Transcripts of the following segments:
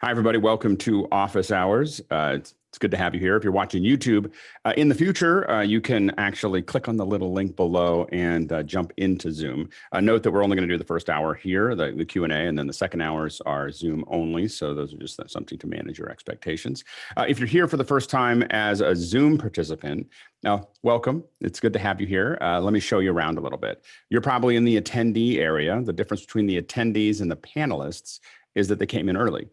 Hi, everybody. Welcome to Office Hours. It's good to have you here. If you're watching YouTube, in the future, you can actually click on the little link below and jump into Zoom. Note that we're only going to do the first hour here, the Q&A, and then the second hours are Zoom only. So those are just something to manage your expectations. If you're here for the first time as a Zoom participant, now, welcome. It's good to have you here. Let me show you around a little bit. You're probably in the attendee area. The difference between the attendees and the panelists is that they came in early.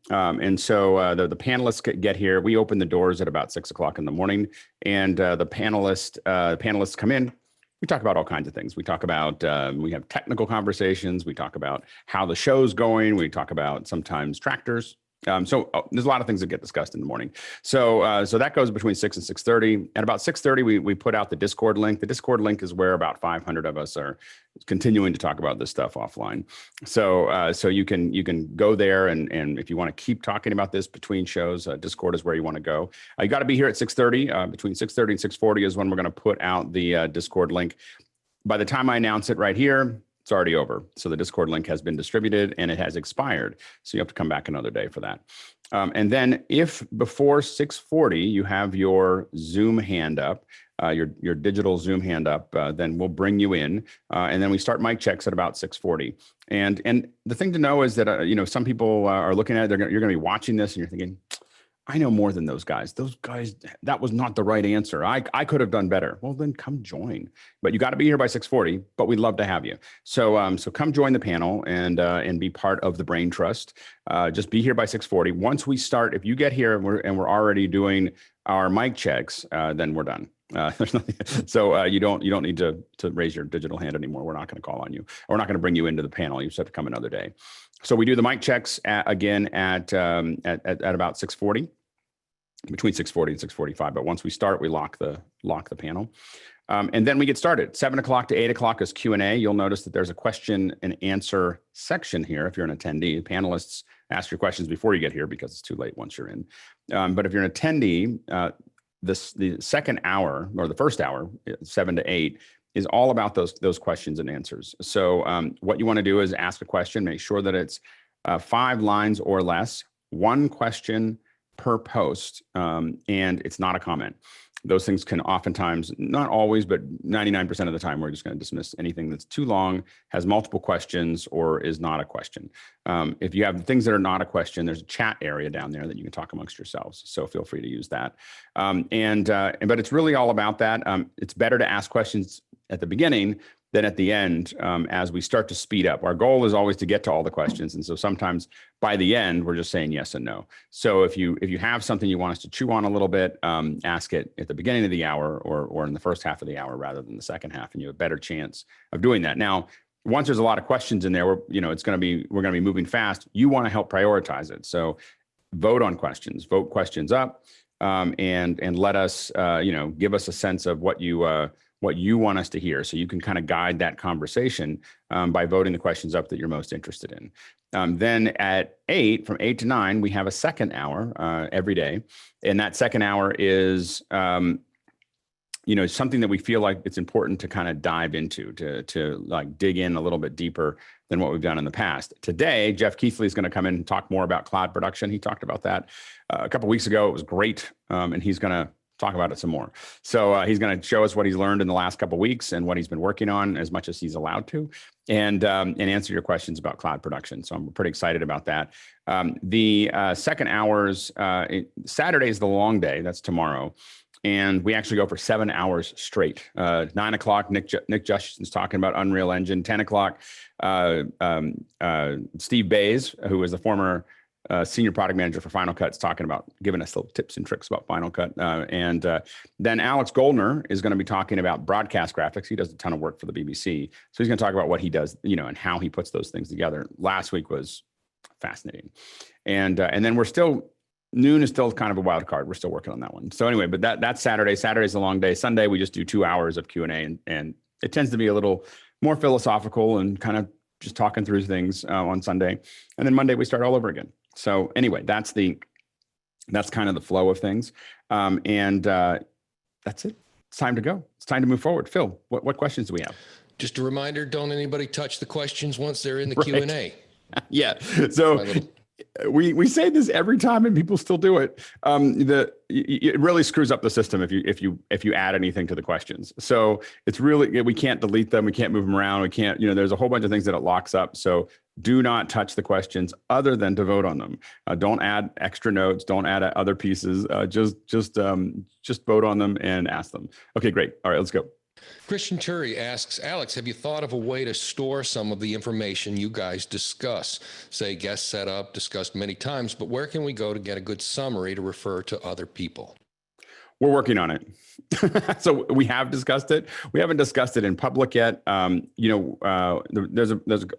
And so the panelists get here. We open the doors at about 6 o'clock in the morning, and the panelists come in. We talk about all kinds of things. We talk about, we have technical conversations. We talk about how the show's going. We talk about sometimes tractors. There's a lot of things that get discussed in the morning. So that goes between 6 and 6:30. At about 6:30, we put out the Discord link. The Discord link is where about 500 of us are continuing to talk about this stuff offline. So you can go there, and if you want to keep talking about this between shows, Discord is where you want to go. You got to be here at 6:30. Between 6:30 and 6:40 is when we're going to put out the Discord link. By the time I announce it right here, it's already over. So the Discord link has been distributed and it has expired. So you have to come back another day for that. And then if before 6:40 you have your Zoom hand up, your digital Zoom hand up, then we'll bring you in. And then we start mic checks at about 6:40. And the thing to know is that, some people are looking at it, you're going to be watching this and you're thinking, I know more than those guys. Those guys, that was not the right answer. I could have done better. Well, then come join. But you got to be here by 6:40, but we'd love to have you. So come join the panel and be part of the Brain Trust. Just be here by 6:40. Once we start, if you get here and we're already doing our mic checks, then we're done. There's nothing. So you don't need to raise your digital hand anymore. We're not going to call on you. We're not going to bring you into the panel. You just have to come another day. So we do the mic checks again at about 6:40. Between 6:40 and 6:45, but once we start, we lock the panel, and then we get started. 7 o'clock to 8 o'clock is Q&A. You'll notice that there's a question and answer section here. If you're an attendee, panelists ask your questions before you get here because it's too late once you're in. But if you're an attendee, the second hour or the first hour, 7 to 8, is all about those questions and answers. So what you want to do is ask a question. Make sure that it's 5 lines or less, one question per post, and it's not a comment. Those things can oftentimes, not always, but 99% of the time, we're just going to dismiss anything that's too long, has multiple questions, or is not a question. If you have things that are not a question, there's a chat area down there that you can talk amongst yourselves. So feel free to use that. But it's really all about that. It's better to ask questions at the beginning than at the end as we start to speed up. Our goal is always to get to all the questions. And so sometimes by the end, we're just saying yes and no. So if you have something you want us to chew on a little bit, ask it at the beginning of the hour or in the first half of the hour rather than the second half, and you have a better chance of doing that. Now, once there's a lot of questions in there, we're going to be moving fast. You want to help prioritize it. So vote on questions, vote questions up, and let us, give us a sense of what you want us to hear. So you can kind of guide that conversation by voting the questions up that you're most interested in. Then at 8, from 8 to 9, we have a second hour every day. And that second hour is, something that we feel like it's important to kind of dive into, to like dig in a little bit deeper than what we've done in the past. Today, Jeff Keithley is going to come in and talk more about cloud production. He talked about that a couple of weeks ago. It was great. And he's going to talk about it some more. So he's going to show us what he's learned in the last couple of weeks and what he's been working on as much as he's allowed to, and answer your questions about cloud production. So I'm pretty excited about that. The second hours, Saturday is the long day. That's tomorrow. And we actually go for 7 hours straight. 9 o'clock, Nick Justin's talking about Unreal Engine. 10 o'clock, Steve Bays, who was the former senior product manager for Final Cut, is talking about giving us little tips and tricks about Final Cut. And then Alex Goldner is going to be talking about broadcast graphics. He does a ton of work for the BBC. So he's going to talk about what he does, and how he puts those things together. Last week was fascinating. And then noon is still kind of a wild card. We're still working on that one. So anyway, but that's Saturday. Saturday's a long day. Sunday, we just do 2 hours of Q&A, and it tends to be a little more philosophical and kind of just talking through things on Sunday. And then Monday, we start all over again. So anyway, that's kind of the flow of things. And that's it. It's time to go. It's time to move forward. Phil, what questions do we have? Just a reminder, don't anybody touch the questions once they're in the Right. Q&A. Yeah. So we say this every time and people still do it. It really screws up the system if you add anything to the questions. So it's really, we can't delete them. We can't move them around. We can't, there's a whole bunch of things that it locks up. So do not touch the questions other than to vote on them. Don't add extra notes. Don't add other pieces. Just vote on them and ask them. Okay, great. All right, let's go. Christian Turi asks, Alex, have you thought of a way to store some of the information you guys discuss? Say guest setup, discussed many times, but where can we go to get a good summary to refer to other people? We're working on it. So we have discussed it. We haven't discussed it in public yet. There's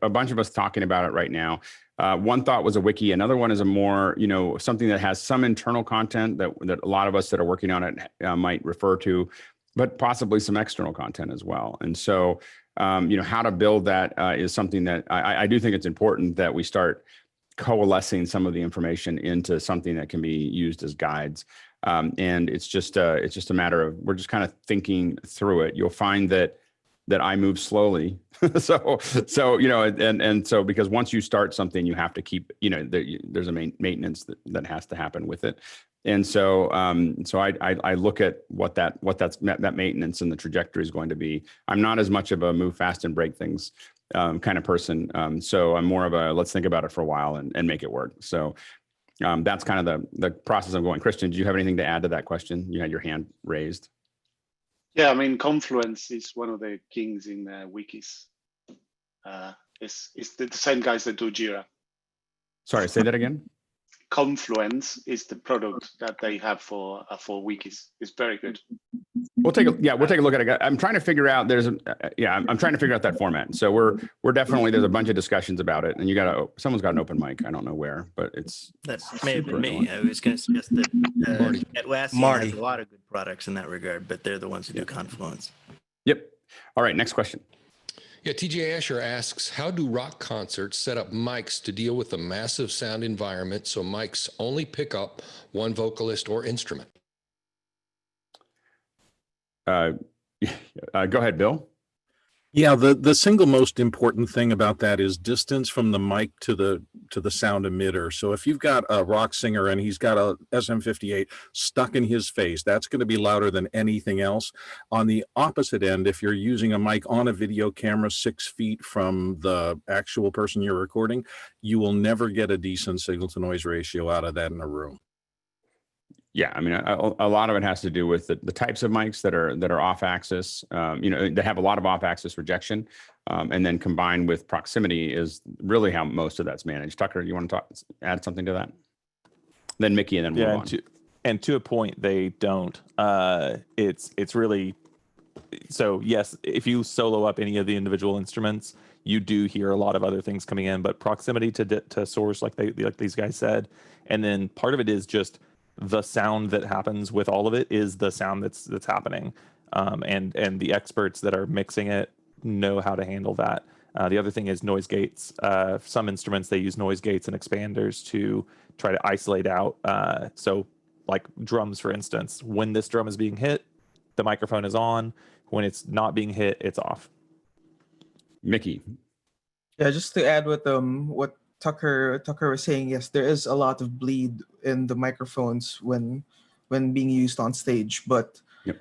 a bunch of us talking about it right now. One thought was a wiki. Another one is a more, something that has some internal content that a lot of us that are working on it might refer to, but possibly some external content as well. And so, how to build that is something that I do think it's important that we start coalescing some of the information into something that can be used as guides. And it's just a matter of, we're just kind of thinking through it. You'll find that I move slowly. so, because once you start something, you have to keep, there's a maintenance that has to happen with it. And so, I look at what that maintenance and the trajectory is going to be. I'm not as much of a move fast and break things kind of person. So I'm more of a, let's think about it for a while and make it work. So that's kind of the process I'm going. Christian, do you have anything to add to that question? You had your hand raised. Yeah, I mean, Confluence is one of the kings in wikis. It's the same guys that do Jira. Sorry, say that again. Confluence is the product that they have for wikis. It's very good. We'll take a look at it. I'm trying to figure out. I'm trying to figure out that format. So we're definitely, there's a bunch of discussions about it, and someone's got an open mic. I don't know where, but that may have been me. I was going to suggest that Atlassian has a lot of good products in that regard, but they're the ones who do Confluence. Yep. All right. Next question. Yeah, TJ Asher asks, how do rock concerts set up mics to deal with the massive sound environment so mics only pick up one vocalist or instrument? Go ahead, Bill. Yeah, the single most important thing about that is distance from the mic to the sound emitter. So if you've got a rock singer and he's got a SM58 stuck in his face, that's going to be louder than anything else. On the opposite end, if you're using a mic on a video camera 6 feet from the actual person you're recording, you will never get a decent signal to noise ratio out of that in a room. Yeah, I mean, a lot of it has to do with the types of mics that are off axis. They have a lot of off axis rejection, and then combined with proximity is really how most of that's managed. Tucker, you want to add something to that? Then Mickey, and then move on. And to a point, they don't. It's really, so yes, if you solo up any of the individual instruments, you do hear a lot of other things coming in, but proximity to source, like these guys said, and then part of it is just the sound that happens with all of it is the sound that's happening, and the experts that are mixing it know how to handle that. The other thing is noise gates. Some instruments, they use noise gates and expanders to try to isolate out. So like drums, for instance, when this drum is being hit, the microphone is on. When it's not being hit, it's off. Mickey. Yeah, just to add what Tucker was saying, yes, there is a lot of bleed in the microphones when being used on stage, but yep.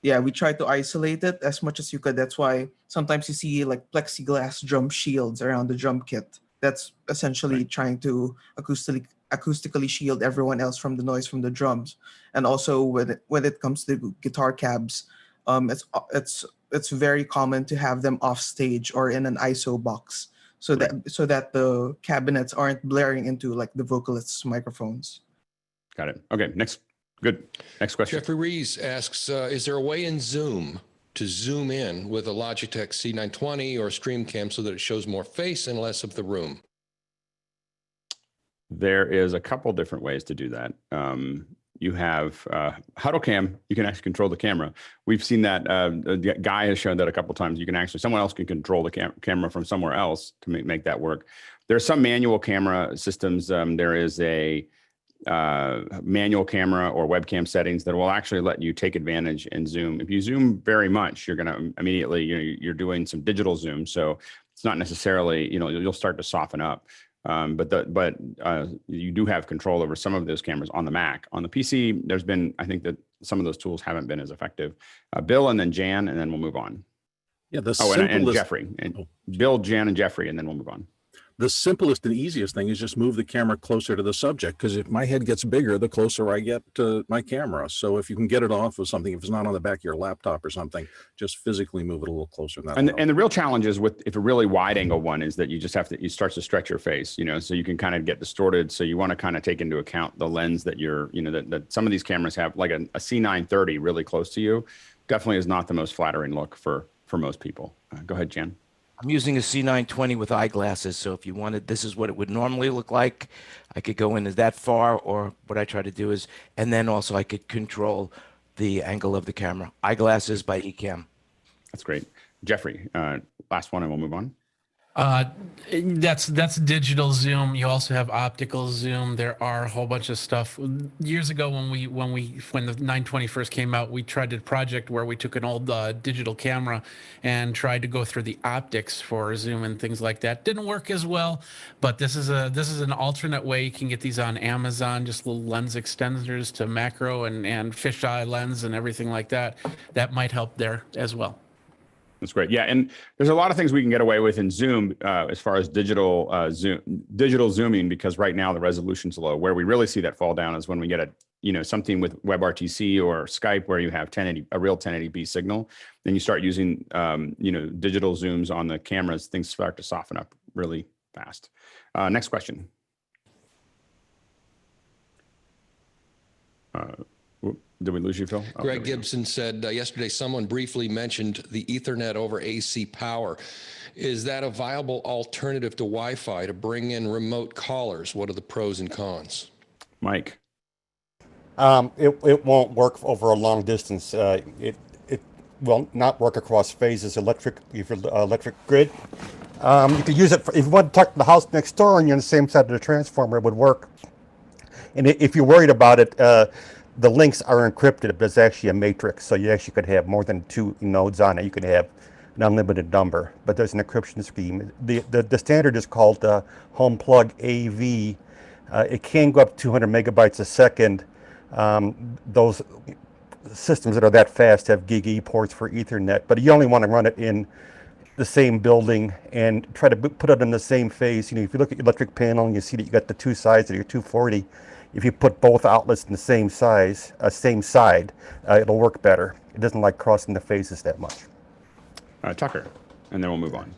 We try to isolate it as much as you could. That's why sometimes you see like plexiglass drum shields around the drum kit. That's essentially trying to acoustically shield everyone else from the noise from the drums. And also when it comes to guitar cabs, it's very common to have them off stage or in an ISO box, so that the cabinets aren't blaring into like the vocalists' microphones. Got it. Okay, next question. Jeffrey Rees asks, is there a way in Zoom to zoom in with a Logitech C920 or StreamCam so that it shows more face and less of the room? There is a couple different ways to do that. You have HuddleCam. You can actually control the camera. We've seen that. The guy has shown that a couple times. Someone else can control the camera from somewhere else to make that work. There are some manual camera systems. There is a manual camera or webcam settings that will actually let you take advantage and zoom. If you zoom very much, you're going to immediately, you're doing some digital zoom. So it's not necessarily, you'll start to soften up. but you do have control over some of those cameras on the Mac. On the PC, there's been, I think that some of those tools haven't been as effective. Bill, and then Jan, and then we'll move on. Yeah, the Oh, and simplest, Jeffrey, and Bill, Jan, and Jeffrey, and then we'll move on. the simplest and easiest thing is just move the camera closer to the subject, because if my head gets bigger, the closer I get to my camera. So if you can get it off of something, if it's not on the back of your laptop or something, just physically move it a little closer. And the real challenge is with, if a really wide angle one, is that you just have to, you start to stretch your face, so you can kind of get distorted. So you want to kind of take into account the lens that you're, that some of these cameras have, like a C930 really close to you, definitely is not the most flattering look for most people. Go ahead, Jan. I'm using a C920 with eyeglasses, so if you wanted, this is what it would normally look like. I could go in that far, or what I try to do is, and then also I could control the angle of the camera. Eyeglasses by Ecamm. That's great. Jeffrey, last one and we'll move on. That's digital zoom. You also have optical zoom. There are a whole bunch of stuff. Years ago, when the 920 first came out, we tried a project where we took an old digital camera and tried to go through the optics for zoom and things like that. Didn't work as well, but this is an alternate way. You can get these on Amazon, just little lens extenders to macro and fisheye lens and everything like that. That might help there as well. That's great. Yeah, and there's a lot of things we can get away with in Zoom as far as digital zooming, because right now the resolution's low. Where we really see that fall down is when we get something with WebRTC or Skype where you have a real 1080p signal. Then you start using digital zooms on the cameras, things start to soften up really fast. Next question. Did we lose you, Phil? Oh, Greg Gibson said yesterday someone briefly mentioned the Ethernet over AC power. Is that a viable alternative to Wi-Fi to bring in remote callers? What are the pros and cons? Mike. It won't work over a long distance. It will not work across phases. Electric grid. You could use it if you want to talk to the house next door and you're on the same side of the transformer. It would work. And if you're worried about it, the links are encrypted, but it's actually a matrix, so you actually could have more than 2 nodes on it. You could have an unlimited number, but there's an encryption scheme. The standard is called HomePlug AV. It can go up 200 megabytes a second. Those systems that are that fast have GigE ports for Ethernet, but you only want to run it in the same building and try to put it in the same phase. If you look at your electric panel and you see that you got the two sides of your 240, if you put both outlets in the same size, same side, it'll work better. It doesn't like crossing the phases that much. Tucker, and then we'll move on.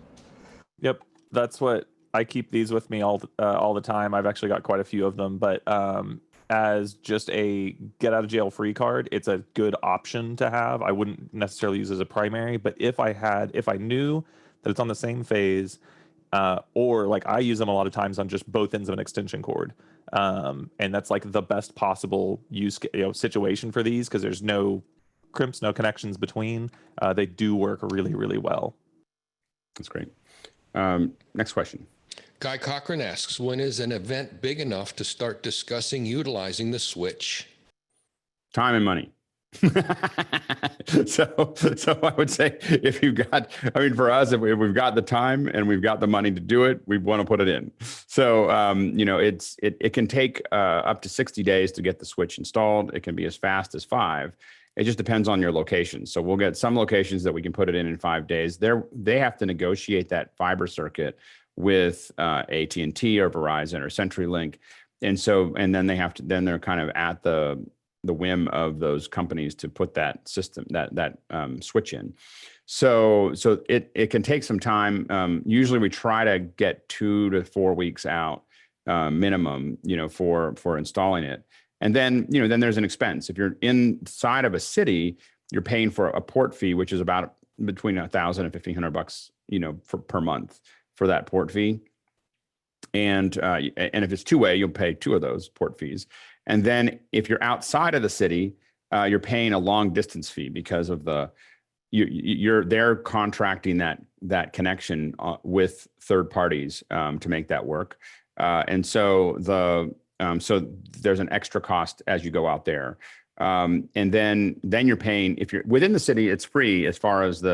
Yep, that's what I keep these with me all the time. I've actually got quite a few of them, but as just a get out of jail free card, it's a good option to have. I wouldn't necessarily use it as a primary, but if I knew that it's on the same phase, or like I use them a lot of times on just both ends of an extension cord. And that's like the best possible situation for these, because there's no crimps, no connections between. They do work really, really well. That's great. Next question. Guy Cochran asks, when is an event big enough to start discussing utilizing the switch? Time and money. So I would say if you've got, for us, if we've got the time and we've got the money to do it, we want to put it in. So, it can take up to 60 days to get the switch installed. It can be as fast as 5. It just depends on your location. So we'll get some locations that we can put it in 5 days. They have to negotiate that fiber circuit with AT&T or Verizon or CenturyLink. And then they're kind of at the whim of those companies to put that system, that switch in. So it can take some time. Usually we try to get 2 to 4 weeks out minimum, for installing it. And then, then there's an expense. If you're inside of a city, you're paying for a port fee, which is about between $1,000 and $1,500, per month for that port fee. And if it's two-way, you'll pay 2 of those port fees. And then if you're outside of the city, you're paying a long distance fee because of they're contracting that connection with third parties to make that work. And so there's an extra cost as you go out there. And then you're paying, if you're within the city, it's free as far as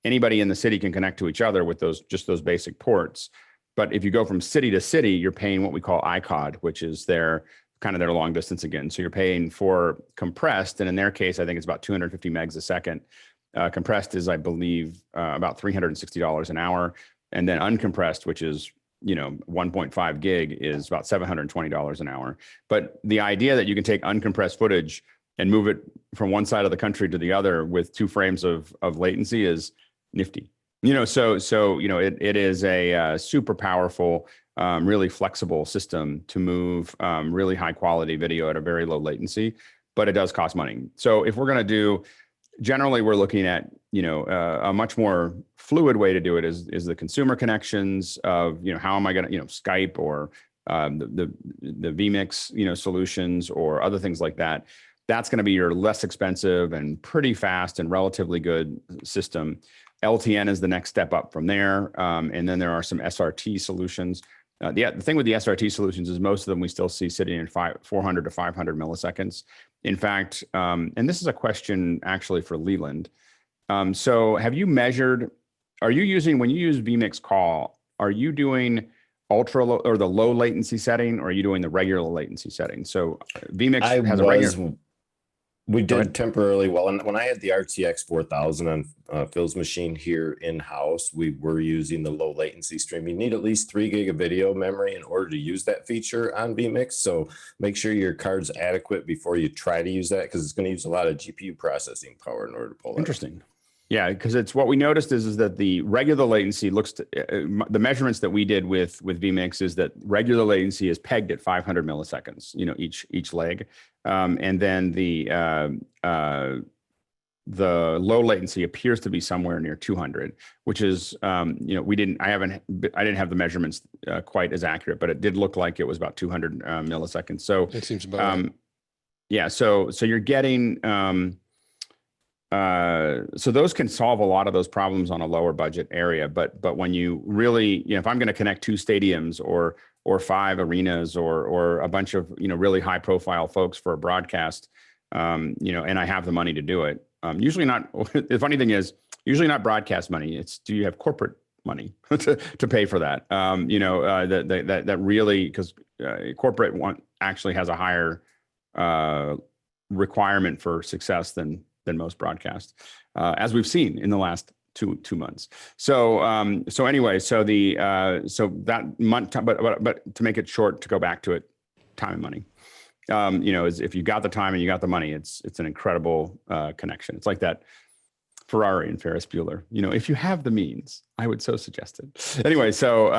anybody in the city can connect to each other with those basic ports. But if you go from city to city, you're paying what we call ICOD, which is their long distance again. So you're paying for compressed, and in their case, I think it's about 250 megs a second. Compressed is, I believe, about $360 an hour, and then uncompressed, which is 1.5 gig, is about $720 an hour. But the idea that you can take uncompressed footage and move it from one side of the country to the other with 2 frames of latency is nifty. It is a super powerful, really flexible system to move really high quality video at a very low latency, but it does cost money. So if we're going to do, generally we're looking at, a much more fluid way to do it is the consumer connections of, how am I going to, Skype or the vMix, solutions or other things like that. That's going to be your less expensive and pretty fast and relatively good system. LTN is the next step up from there. And then there are some SRT solutions. The thing with the SRT solutions is most of them we still see sitting in 400 to 500 milliseconds. In fact, and this is a question actually for Leland. So have you measured, when you use vMix Call, are you doing ultra low or the low latency setting, or are you doing the regular latency setting? So vMix has a regular. We did temporarily. Well, when I had the RTX 4000 on Phil's machine here in-house, we were using the low latency stream. You need at least 3 gig of video memory in order to use that feature on vMix. So make sure your card's adequate before you try to use that, because it's going to use a lot of GPU processing power in order to pull that. Interesting. Yeah, because it's what we noticed is that the regular latency looks to, the measurements that we did with vMix is that regular latency is pegged at 500 milliseconds, each leg. And then the low latency appears to be somewhere near 200, which is, I didn't have the measurements quite as accurate, but it did look like it was about 200 milliseconds. So it seems about right. Yeah. So you're getting, so those can solve a lot of those problems on a lower budget area. But when you really, if I'm going to connect 2 stadiums or 5 arenas or a bunch of, really high profile folks for a broadcast, and I have the money to do it. Usually not, the funny thing is usually not broadcast money. It's, do you have corporate money to pay for that? That really, because corporate actually has a higher requirement for success than most broadcasts, as we've seen in the last two months. So anyway, so that month, but to make it short, to go back to it, time and money. Is if you got the time and you got the money, it's an incredible connection. It's like that Ferrari and Ferris Bueller. If you have the means, I would so suggest it. Anyway, so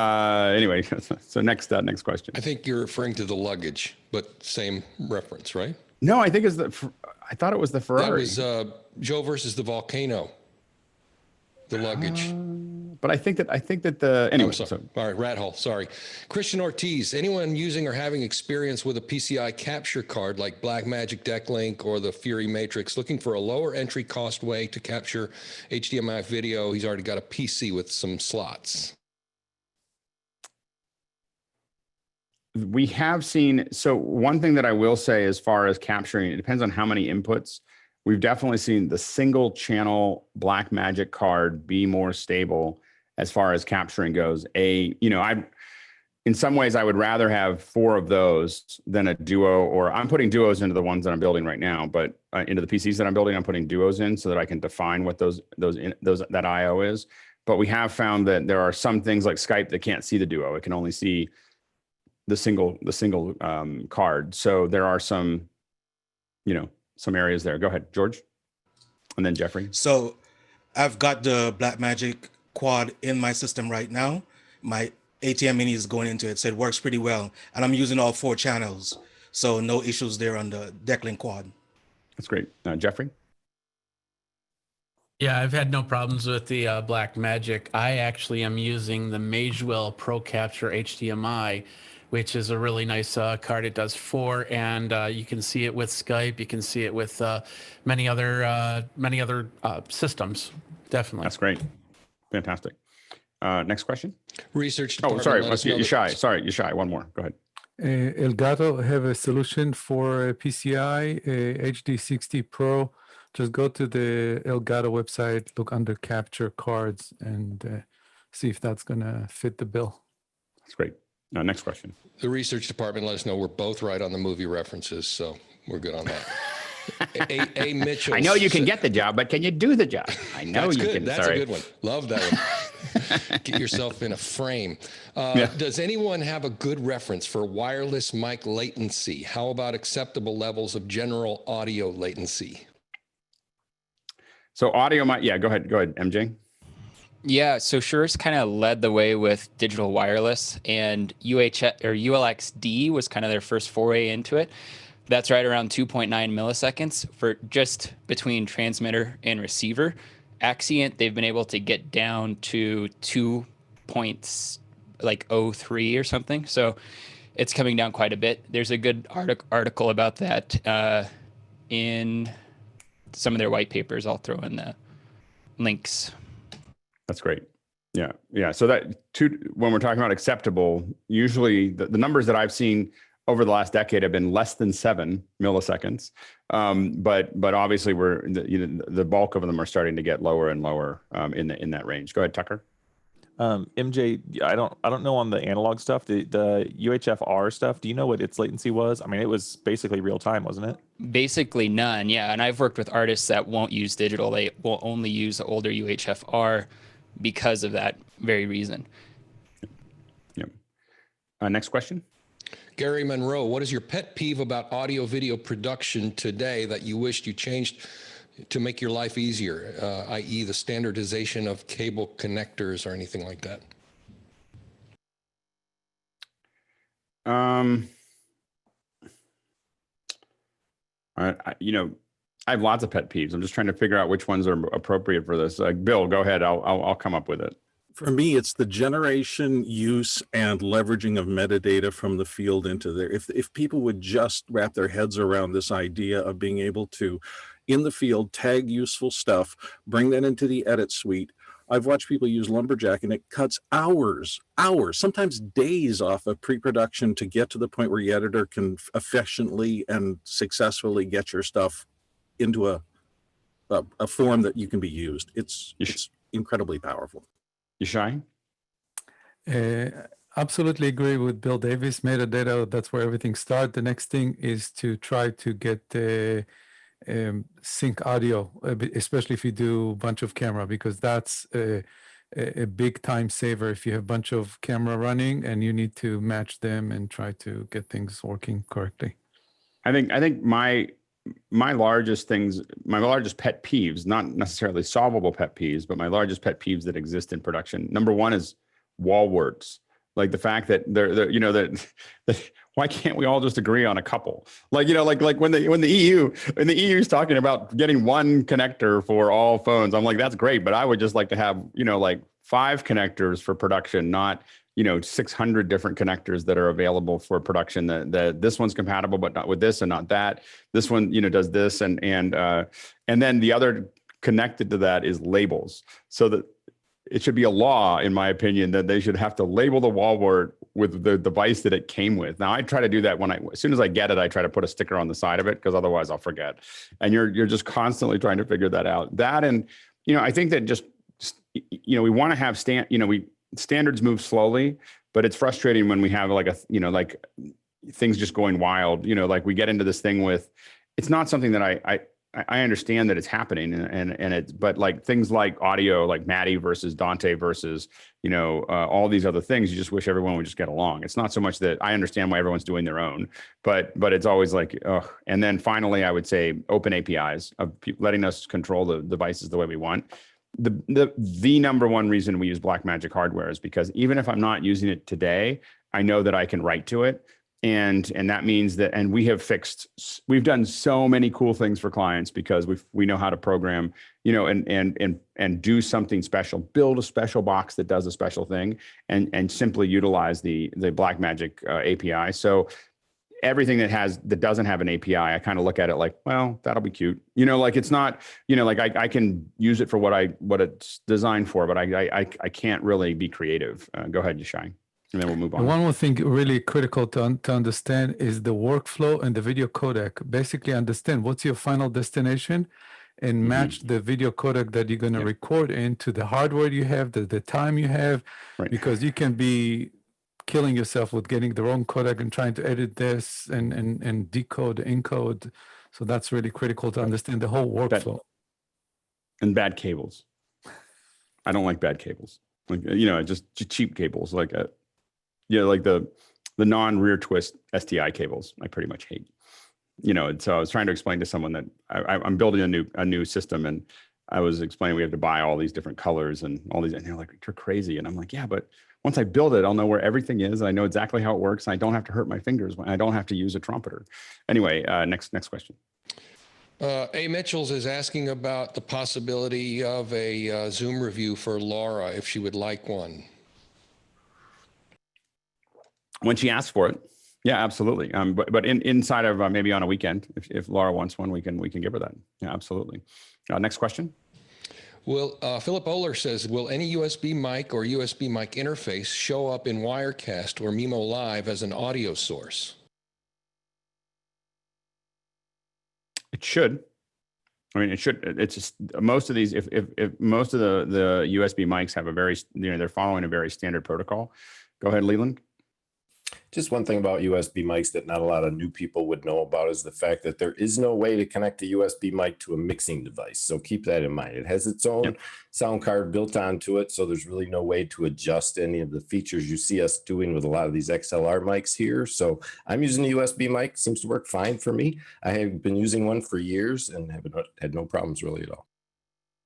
next question. I think you're referring to the luggage, but same reference, right? No, I think I thought it was the Ferrari. That was Joe versus the volcano. The luggage. But I think that the anyway. All right, rat hole. Sorry, Christian Ortiz. Anyone using or having experience with a PCI capture card like Blackmagic DeckLink or the Fury Matrix, looking for a lower entry cost way to capture HDMI video? He's already got a PC with some slots. We have seen, so one thing that I will say as far as capturing, it depends on how many inputs. We've definitely seen the single channel Blackmagic card be more stable as far as capturing goes. In some ways, I would rather have 4 of those than a duo, or I'm putting duos into the ones that I'm building right now, but into the PCs that I'm building, I'm putting duos in so that I can define what that IO is. But we have found that there are some things like Skype that can't see the duo. It can only see the single card. So there are some areas there. Go ahead, George, and then Jeffrey. So I've got the Blackmagic quad in my system right now. My ATM mini is going into it, so it works pretty well. And I'm using all 4 channels, so no issues there on the DeckLink quad. That's great. Jeffrey? Yeah, I've had no problems with the Blackmagic. I actually am using the Magewell Pro Capture HDMI, which is a really nice card. It does 4, and you can see it with Skype. You can see it with many other systems. Definitely. That's great. Fantastic. Next question. Research department. Oh, sorry, Yeshai. Sorry, Yeshai. One more. Go ahead. Elgato have a solution for PCI HD60 Pro. Just go to the Elgato website, look under capture cards, and see if that's gonna fit the bill. That's great. Next question. The research department let us know we're both right on the movie references, so we're good on that. A. Mitchell. I know you can get the job, but can you do the job? I know That's you good. can. That's Sorry. a good one. Love that one. Get yourself in a frame. Yeah. Does anyone have a good reference for wireless mic latency? How about acceptable levels of general audio latency? So audio might, yeah, go ahead, MJ. Yeah, so Sure's kind of led the way with digital wireless, and ULXD was kind of their first foray into it. That's right around 2.9 milliseconds for just between transmitter and receiver. Axient, they've been able to get down to 2.03 or something. So it's coming down quite a bit. There's a good article about that in some of their white papers. I'll throw in the links. That's great. Yeah. Yeah. So when we're talking about acceptable, usually the numbers that I've seen over the last decade have been less than 7 milliseconds. But obviously the bulk of them are starting to get lower and lower in that range. Go ahead, Tucker. MJ, I don't know on the analog stuff, the UHF-R stuff. Do you know what its latency was? I mean, it was basically real time, wasn't it? Basically none. Yeah. And I've worked with artists that won't use digital. They will only use the older UHF-R because of that very reason. Yep. Next question. Gary Monroe, what is your pet peeve about audio video production today that you wished you changed to make your life easier, i.e. the standardization of cable connectors or anything like that? I have lots of pet peeves. I'm just trying to figure out which ones are appropriate for this. Bill, go ahead. I'll come up with it. For me, it's the generation, use, and leveraging of metadata from the field into there. If people would just wrap their heads around this idea of being able to, in the field, tag useful stuff, bring that into the edit suite. I've watched people use Lumberjack, and it cuts hours, sometimes days off of pre-production to get to the point where the editor can efficiently and successfully get your stuff into a form that you can be used. It's incredibly powerful. Yishai? Absolutely agree with Bill Davis. Metadata, that's where everything starts. The next thing is to try to get sync audio, especially if you do a bunch of camera, because that's a big time saver if you have a bunch of camera running and you need to match them and try to get things working correctly. I think my largest pet peeves, not necessarily solvable pet peeves, but my largest pet peeves that exist in production. Number one is wall words. Like the fact that that why can't we all just agree on a couple? Like when the EU is talking about getting one connector for all phones, I'm like, that's great, but I would just like to have 5 connectors for production, not 600 different connectors that are available for production. That this one's compatible, but not with this and not that. This one, does this, and then the other connected to that is labels. So that it should be a law, in my opinion, that they should have to label the wall word with the device that it came with. Now, I try to do that as soon as I get it, I try to put a sticker on the side of it because otherwise I'll forget. And you're just constantly trying to figure that out. That and I think that just we want to have standards move slowly, but it's frustrating when we have things just going wild. Like we get into this thing with, it's not something that I understand that it's happening, but like things like audio, like Maddie versus Dante versus all these other things, you just wish everyone would just get along. It's not so much that I understand why everyone's doing their own, but it's always like, ugh. And then finally, I would say open APIs of letting us control the devices the way we want. The number one reason we use Blackmagic hardware is because even if I'm not using it today, I know that I can write to it. And that means that, and we've done so many cool things for clients because we know how to program, and do something special, build a special box that does a special thing, and simply utilize the Blackmagic API. So everything that doesn't have an API, I kind of look at it like, well, that'll be cute. It's not, I can use it for what it's designed for, but I can't really be creative. Go ahead, Yishai. And then we'll move on. One more thing really critical to understand is the workflow and the video codec. Basically understand what's your final destination and match the video codec that you're going to record into the hardware you have, the time you have, because you can be killing yourself with getting the wrong codec and trying to edit this and decode, encode. So that's really critical to understand the whole workflow. And bad cables. I don't like bad cables. Like, just cheap cables, like like the non-rear twist STI cables. I pretty much hate. And so I was trying to explain to someone that I'm building a new system, and I was explaining we have to buy all these different colors and all these, and they're like, "You're crazy." And I'm like, "Yeah, but once I build it, I'll know where everything is. And I know exactly how it works. And I don't have to hurt my fingers when I don't have to use a trumpeter." Anyway, next question. A. Mitchells is asking about the possibility of a Zoom review for Laura, if she would like one. When she asks for it, yeah, absolutely. But inside of maybe on a weekend, if Laura wants one, we can give her that. Yeah, absolutely. Next question. Will Philip Oler says, will any USB mic or USB mic interface show up in Wirecast or Mimo Live as an audio source? It should. I mean, it should. It's just most of these. If most of the USB mics have a very, they're following a very standard protocol. Go ahead, Leland. Just one thing about USB mics that not a lot of new people would know about is the fact that there is no way to connect a USB mic to a mixing device. So keep that in mind. It has its own sound card built onto it. So there's really no way to adjust any of the features you see us doing with a lot of these XLR mics here. So I'm using a USB mic. Seems to work fine for me. I have been using one for years and haven't had no problems really at all.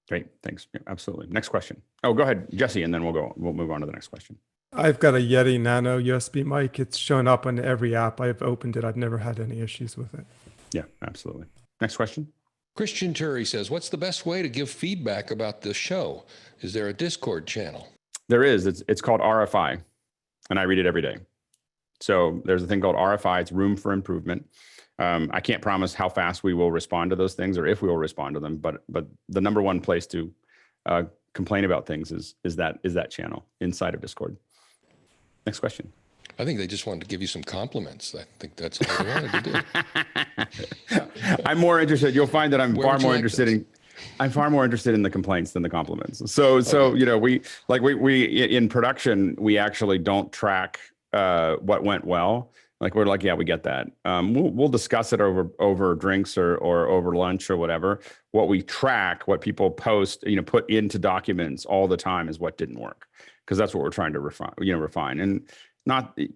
Great. Thanks. Yeah, absolutely. Next question. Oh, go ahead, Jesse, and then we'll move on to the next question. I've got a Yeti Nano USB mic. It's shown up on every app I've opened it. I've never had any issues with it. Yeah, absolutely. Next question. Christian Turi says, what's the best way to give feedback about the show? Is there a Discord channel? There is. It's called RFI, and I read it every day. So there's a thing called RFI. It's room for improvement. I can't promise how fast we will respond to those things or if we will respond to them, but the number one place to complain about things is that channel inside of Discord. Next question. I think they just wanted to give you some compliments. I think that's all they wanted to do. I'm more interested. You'll find that I'm far more interested in the complaints than the compliments. So we in production, we actually don't track what went well. Like we're like, yeah, we get that. We'll discuss it over drinks or over lunch or whatever. What we track, what people post, put into documents all the time is what didn't work, because that's what we're trying to refine. And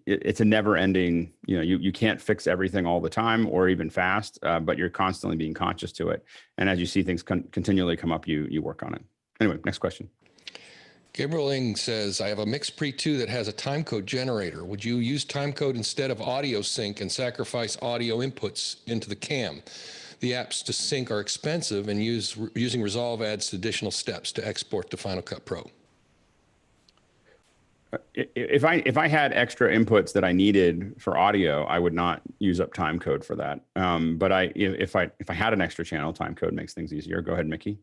it's a never ending, you can't fix everything all the time or even fast, but you're constantly being conscious to it. And as you see things continually come up, you work on it. Anyway, next question. Gabriel Ing says, I have a MixPre 2 that has a timecode generator. Would you use timecode instead of audio sync and sacrifice audio inputs into the cam? The apps to sync are expensive, and using Resolve adds additional steps to export to Final Cut Pro. If I had extra inputs that I needed for audio, I would not use up timecode for that. But if I had an extra channel, timecode makes things easier. Go ahead, Mickey.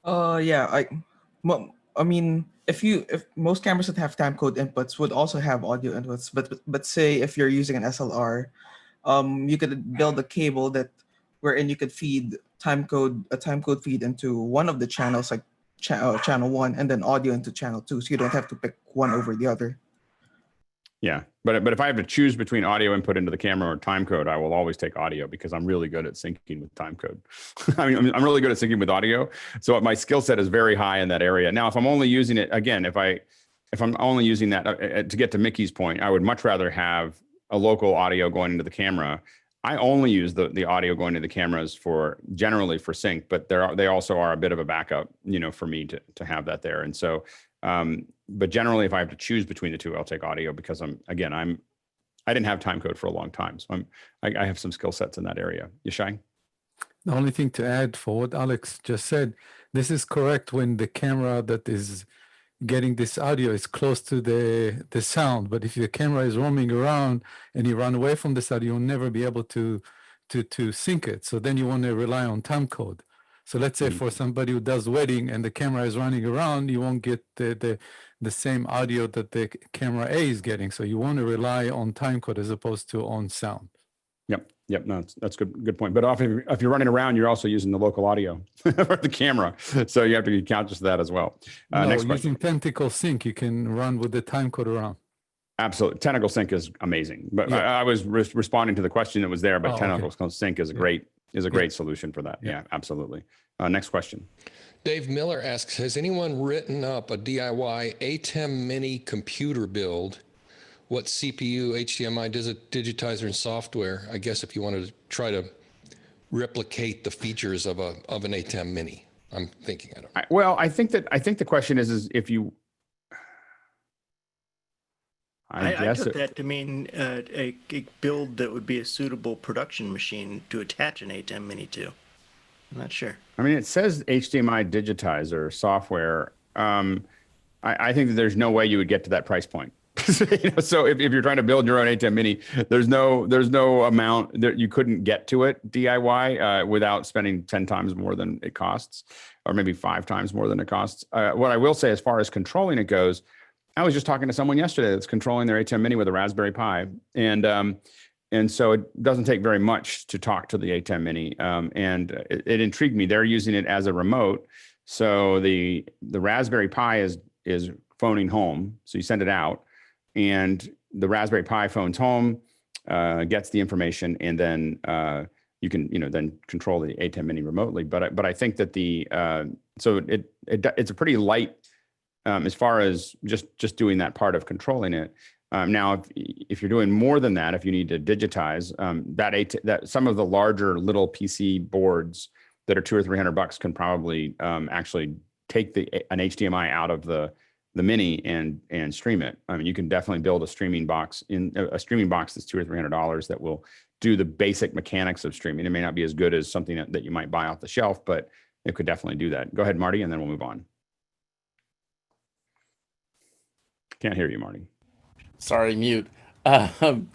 I mean, if most cameras that have timecode inputs would also have audio inputs, but say if you're using an SLR, you could build a cable wherein you could feed a timecode feed into one of the channels, like channel 1, and then audio into channel 2, so you don't have to pick one over the other. Yeah, but if I have to choose between audio input into the camera or timecode, I will always take audio because I'm really good at syncing with timecode. I mean, I'm really good at syncing with audio, so my skill set is very high in that area. Now, if I'm only using it, again, if I'm only using that to get to Mickey's point, I would much rather have a local audio going into the camera. I only use the audio going into the cameras generally for sync, but they also are a bit of a backup, for me to have that there. And so, but generally, if I have to choose between the two, I'll take audio because I didn't have timecode for a long time, so I have some skill sets in that area. Yishai? The only thing to add for what Alex just said, this is correct when the camera that is getting this audio is close to the sound. But if the camera is roaming around and you run away from this audio, you'll never be able to sync it. So then you want to rely on timecode. So let's say for somebody who does wedding and the camera is running around, you won't get the same audio that the camera A is getting. So you want to rely on timecode as opposed to on sound. Yep. No, that's good point. But often if you're running around, you're also using the local audio for the camera. So you have to be conscious of that as well. No, using Tentacle Sync, you can run with the timecode around. Absolutely. Tentacle Sync is amazing, but Yeah. I was responding to the question that was there, but Oh, Tentacle Sync is a great solution for that. Yeah. Yeah, absolutely. Next question. Dave Miller asks, has anyone written up a DIY ATEM mini computer build? What CPU, HDMI, digitizer, and software? I guess if you wanted to try to replicate the features of an ATEM mini, I'm thinking. I don't know. Well, I think the question is if you. I guess took that to mean a build that would be a suitable production machine to attach an ATEM mini to. I'm not sure. I mean, it says HDMI digitizer software. I think that there's no way you would get to that price point. So if you're trying to build your own ATEM mini, there's no amount that you couldn't get to it DIY without spending 10 times more than it costs, or maybe 5 times more than it costs. What I will say, as far as controlling it goes, I was just talking to someone yesterday that's controlling their ATEM mini with a Raspberry Pi, and so it doesn't take very much to talk to the ATEM mini, and it intrigued me. They're using it as a remote, so the Raspberry Pi is phoning home, so you send it out, and the Raspberry Pi phones home, gets the information, and then you can then control the ATEM mini remotely. But I think that so it's a pretty light. As far as just doing that part of controlling it. Now, if you're doing more than that, if you need to digitize, that some of the larger little PC boards that are $200 or $300 can probably actually take an HDMI out of the mini and stream it. I mean, you can definitely build a streaming box that's $200 or $300 that will do the basic mechanics of streaming. It may not be as good as something that you might buy off the shelf, but it could definitely do that. Go ahead, Marty, and then we'll move on. Can't hear you, Marty. Sorry, mute. The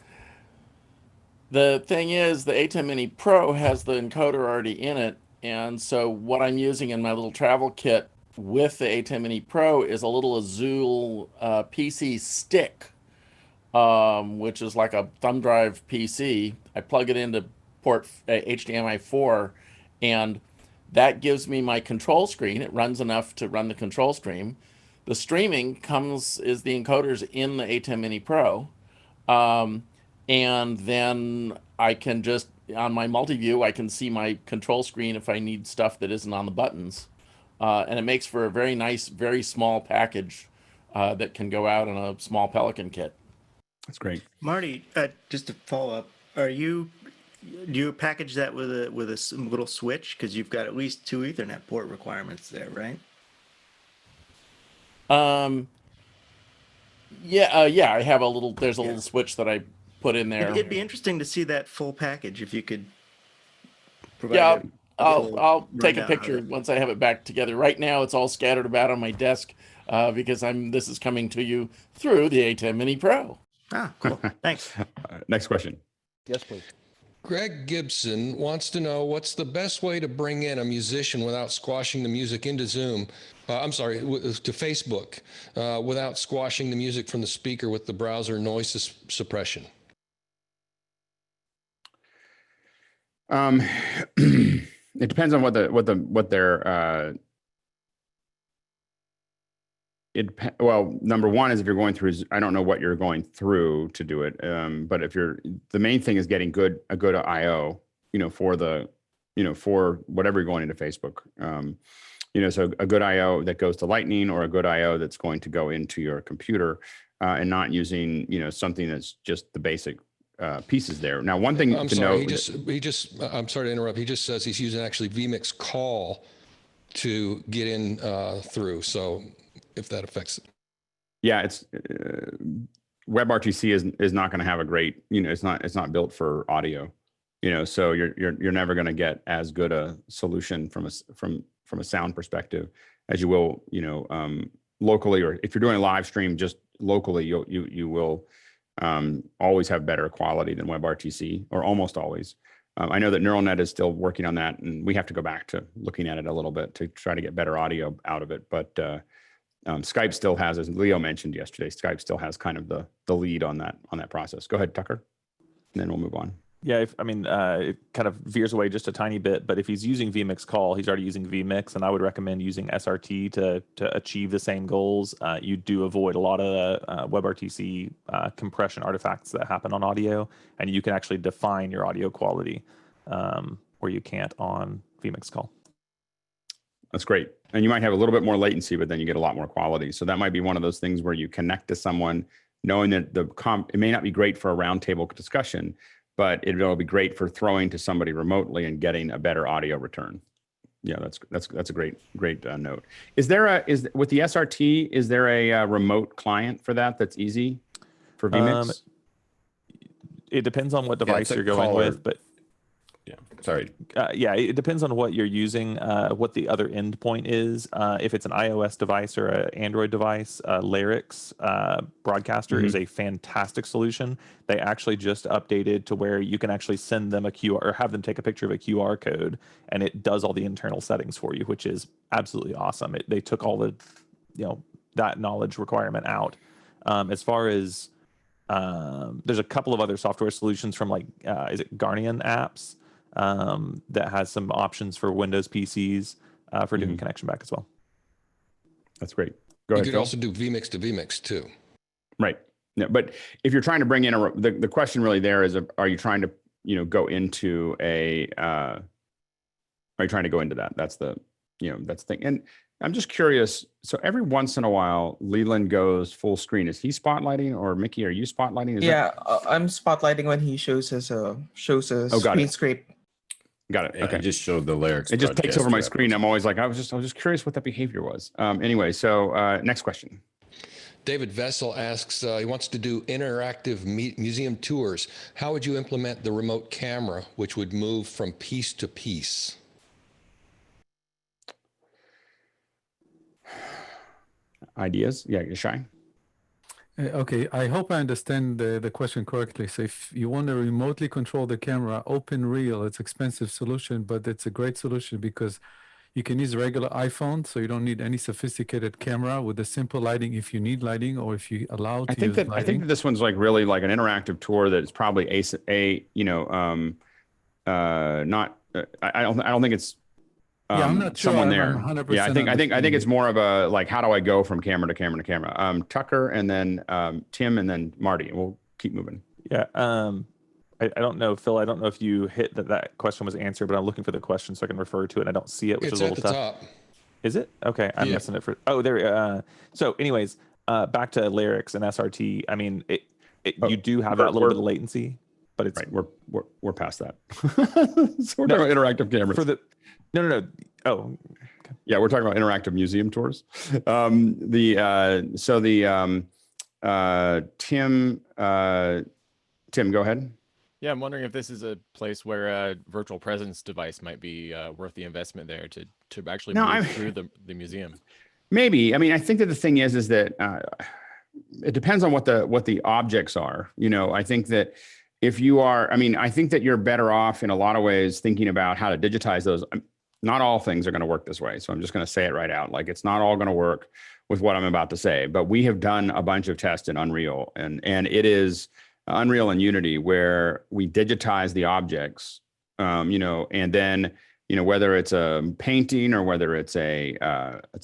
thing is, the ATEM Mini Pro has the encoder already in it, and so what I'm using in my little travel kit with the ATEM Mini Pro is a little Azul PC stick, which is like a thumb drive PC. I plug it into port HDMI 4, and that gives me my control screen. It runs enough to run the control stream. The streaming is the encoders in the ATEM Mini Pro. And then I can just, on my multi-view, I can see my control screen if I need stuff that isn't on the buttons. And it makes for a very nice, very small package that can go out in a small Pelican kit. That's great. Marty, just to follow up, do you package that with a little switch? Because you've got at least 2 Ethernet port requirements there, right? Yeah, I have there's a little switch that I put in there. It'd be interesting to see that full package if you could provide. Yeah, I'll take a picture once I have it back together. Right now, it's all scattered about on my desk because this is coming to you through the ATEM Mini Pro. Ah, cool. Thanks. Next question. Yes, please. Greg Gibson wants to know what's the best way to bring in a musician without squashing the music into Zoom. To Facebook without squashing the music from the speaker with the browser noise suppression. It depends on what their well, number one is if you're going through, I don't know what you're going through to do it. But the main thing is getting a good IO, for whatever you're going into Facebook. So a good IO that goes to Lightning, or a good IO that's going to go into your computer, and not using, something that's just the basic pieces there. Now, one thing to know. I'm sorry to interrupt. He just says he's using actually vMix Call to get in through. So if that affects it. Yeah, it's WebRTC is not going to have a great, it's not built for audio, so you're never going to get as good a solution from a sound perspective as you will, locally, or if you're doing a live stream just locally, you will always have better quality than WebRTC, or almost always. I know that NeuralNet is still working on that, and we have to go back to looking at it a little bit to try to get better audio out of it. But Skype still has, as Leo mentioned yesterday, Skype still has kind of the lead on that process. Go ahead, Tucker, and then we'll move on. Yeah, it kind of veers away just a tiny bit, but if he's using vMix Call, he's already using vMix, and I would recommend using SRT to achieve the same goals. You do avoid a lot of the WebRTC compression artifacts that happen on audio, and you can actually define your audio quality where you can't on vMix Call. That's great. And you might have a little bit more latency, but then you get a lot more quality. So that might be one of those things where you connect to someone knowing that it may not be great for a roundtable discussion, but it'll be great for throwing to somebody remotely and getting a better audio return. Yeah, that's a great note. Is with the SRT, is there a remote client for that's easy for vMix? It depends on what device you're going with, but sorry. It depends on what you're using, what the other endpoint is. If it's an iOS device or an Android device, Lyrics Broadcaster is a fantastic solution. They actually just updated to where you can actually send them a QR or have them take a picture of a QR code, and it does all the internal settings for you, which is absolutely awesome. They took all the, that knowledge requirement out. As far as there's a couple of other software solutions from is it Guardian Apps? That has some options for Windows PCs for doing connection back as well. That's great. Go ahead. You can also do vMix to vMix too. Right. No, but if you're trying to bring in the question really there is, are you trying to go into are you trying to go into that? That's the that's the thing. And I'm just curious. So every once in a while, Leland goes full screen. Is he spotlighting, or Mickey, are you spotlighting? I'm spotlighting when he shows a screen scrape. Got it. Yeah, Okay. I just showed the Lyrics. It just takes over my broadcaster screen. I'm always like, I was just curious what that behavior was. Anyway, so next question. David Vessel asks, he wants to do interactive museum tours. How would you implement the remote camera, which would move from piece to piece? Ideas? Yeah, Shai? Okay, I hope I understand the question correctly. So if you want to remotely control the camera, OpenReel, it's an expensive solution, but it's a great solution because you can use a regular iPhone, so you don't need any sophisticated camera with a simple lighting if you need lighting or if you allow to use lighting. I think that this one's really like an interactive tour that is probably I don't think it's I'm not sure someone I'm there. 100% Yeah, I think it's more of a how do I go from camera to camera to camera? Tucker and then Tim and then Marty. We'll keep moving. Yeah. I don't know, Phil. I don't know if you hit that question was answered, but I'm looking for the question so I can refer to it. And I don't see it, which is a little tough. It's at the top. Is it? Okay, I'm missing it for. Oh, there. So, anyways, back to Lyrics and SRT. I mean, you do have that little bit of latency, but it's right. We're past that. So we're talking about interactive cameras. For the no. Oh, okay. Yeah, we're talking about interactive museum tours. Tim, go ahead. Yeah, I'm wondering if this is a place where a virtual presence device might be worth the investment there to actually move through the museum. Maybe. I mean, I think that the thing is that it depends on what the objects are. I think that if you are, I think that you're better off in a lot of ways thinking about how to digitize those. Not all things are going to work this way. So I'm just going to say it right out. Like, it's not all going to work with what I'm about to say, but we have done a bunch of tests in Unreal and it is Unreal and Unity where we digitize the objects, and then, whether it's a painting or whether it's a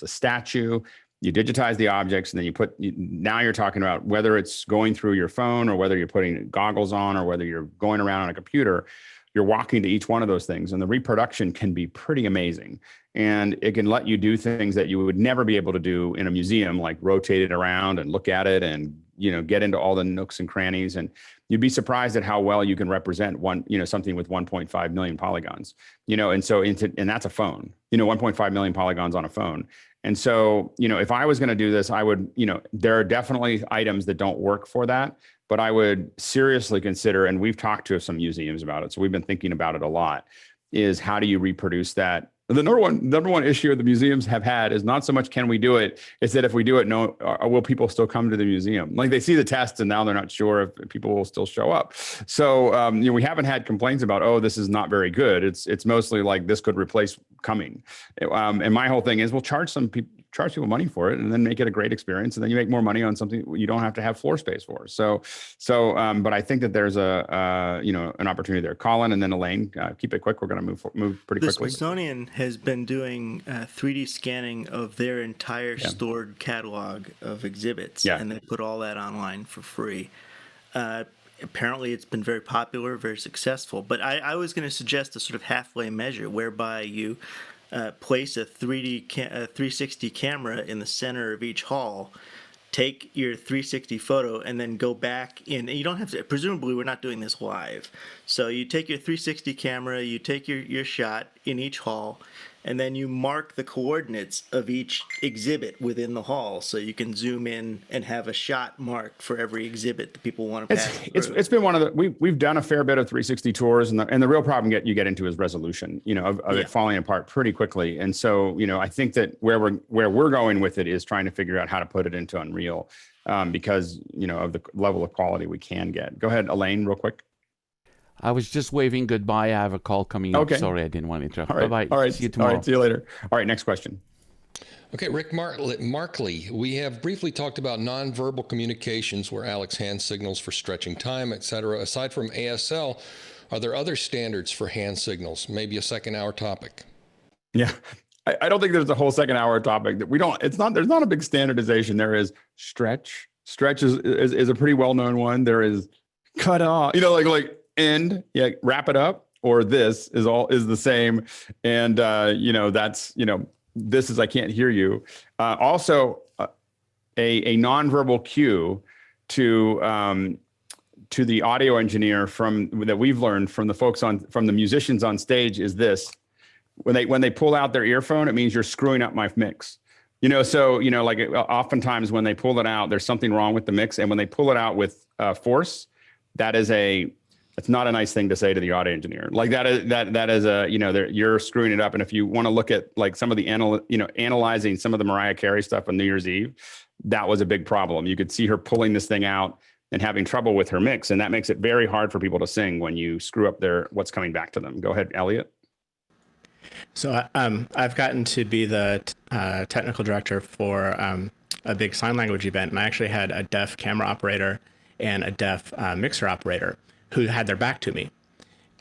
statue, you digitize the objects and then now you're talking about whether it's going through your phone or whether you're putting goggles on or whether you're going around on a computer, you're walking to each one of those things, and the reproduction can be pretty amazing. And it can let you do things that you would never be able to do in a museum, like rotate it around and look at it and, get into all the nooks and crannies. And you'd be surprised at how well you can represent something with 1.5 million polygons, and that's a phone, 1.5 million polygons on a phone. And so, if I was going to do this, I would, there are definitely items that don't work for that, but I would seriously consider, and we've talked to some museums about it, so we've been thinking about it a lot, is how do you reproduce that? The number one issue the museums have had is not so much can we do it, it's that if we do it, will people still come to the museum? Like, they see the tests and now they're not sure if people will still show up. So we haven't had complaints about, oh, this is not very good. It's mostly like this could replace coming. And my whole thing is, we'll charge charge people money for it and then make it a great experience. And then you make more money on something you don't have to have floor space for. But I think that there's an opportunity there. Colin and then Elaine, keep it quick. We're going to move pretty The quickly. Smithsonian has been doing 3D scanning of their entire stored catalog of exhibits, and they put all that online for free. Apparently, it's been very popular, very successful. But I was going to suggest a sort of halfway measure whereby you place a 360 camera in the center of each hall, take your 360 photo, and then go back in. And you don't have to, presumably we're not doing this live. So you take your 360 camera, you take your shot in each hall, and then you mark the coordinates of each exhibit within the hall. So you can zoom in and have a shot marked for every exhibit that people want to pass through. It's been one of the, we've done a fair bit of 360 tours, and the real problem you get into is resolution, of it falling apart pretty quickly. And so, I think that where we're going with it is trying to figure out how to put it into Unreal, because, of the level of quality we can get. Go ahead, Elaine, real quick. I was just waving goodbye. I have a call coming up. Sorry, I didn't want to interrupt. All right. Bye-bye. All right. See you tomorrow. All right. See you later. All right. Next question. Okay, Rick Markley, we have briefly talked about nonverbal communications where Alex hand signals for stretching time, etc. Aside from ASL, are there other standards for hand signals? Maybe a second-hour topic. Yeah. I don't think there's a whole second-hour topic that there's not a big standardization. There is stretch. Stretch is a pretty well-known one. There is cut off, like end, wrap it up, or this is the same. And, that's, this is, I can't hear you. Also a nonverbal cue to the audio engineer that we've learned from the folks from the musicians on stage is this: when they pull out their earphone, it means you're screwing up my mix. Like oftentimes when they pull it out, there's something wrong with the mix. And when they pull it out with force, it's not a nice thing to say to the audio engineer. Like that is you're screwing it up. And if you want to look at like some of the analyzing some of the Mariah Carey stuff on New Year's Eve, that was a big problem. You could see her pulling this thing out and having trouble with her mix. And that makes it very hard for people to sing when you screw up what's coming back to them. Go ahead, Elliot. So I've gotten to be the technical director for a big sign language event. And I actually had a deaf camera operator and a deaf mixer operator who had their back to me.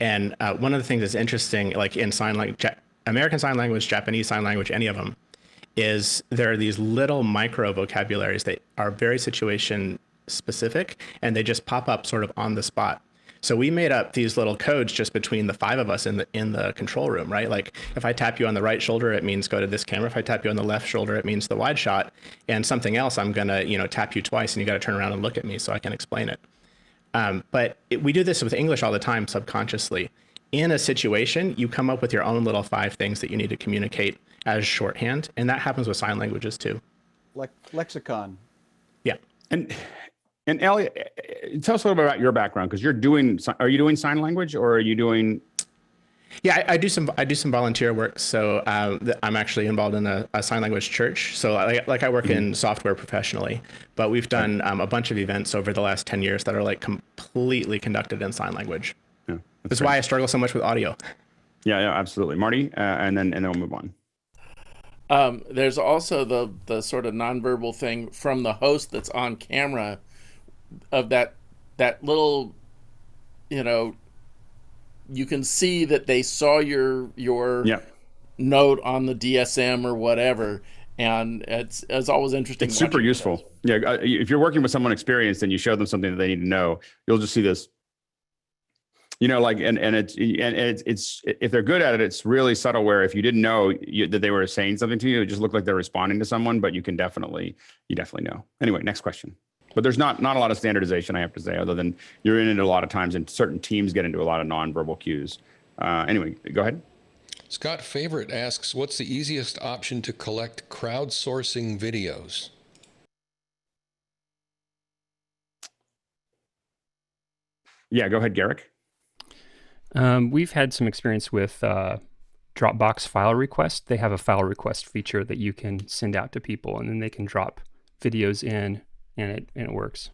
And one of the things that's interesting, like in sign language, American Sign Language, Japanese Sign Language, any of them, is there are these little micro vocabularies that are very situation specific, and they just pop up sort of on the spot. So we made up these little codes just between the 5 of us in the control room, right? Like if I tap you on the right shoulder, it means go to this camera. If I tap you on the left shoulder, it means the wide shot. And something else, I'm gonna tap you twice, and you got to turn around and look at me so I can explain it. But we do this with English all the time subconsciously. In a situation, you come up with your own little 5 things that you need to communicate as shorthand, and that happens with sign languages too. Like lexicon. Yeah. And Elliot, tell us a little bit about your background, because are you doing sign language, or are you doing? Yeah, I do some volunteer work. So I'm actually involved in a sign language church. So like I work in software professionally, but we've done a bunch of events over the last 10 years that are like completely conducted in sign language. Yeah, that's why I struggle so much with audio. Yeah, absolutely, Marty, and then we'll move on. There's also the sort of nonverbal thing from the host that's on camera, of that little, you can see that they saw your note on the DSM or whatever, and it's always interesting. It's super useful. Yeah, if you're working with someone experienced and you show them something that they need to know, you'll just see this. And it's if they're good at it, it's really subtle. Where if you didn't know that they were saying something to you, it just looked like they're responding to someone, but you definitely know. Anyway, next question. But there's not a lot of standardization, I have to say, other than you're in it a lot of times, and certain teams get into a lot of nonverbal cues. Anyway, go ahead. Scott Favorite asks, what's the easiest option to collect crowdsourcing videos? Yeah, go ahead, Garrick. We've had some experience with Dropbox file request. They have a file request feature that you can send out to people, and then they can drop videos in, and it works.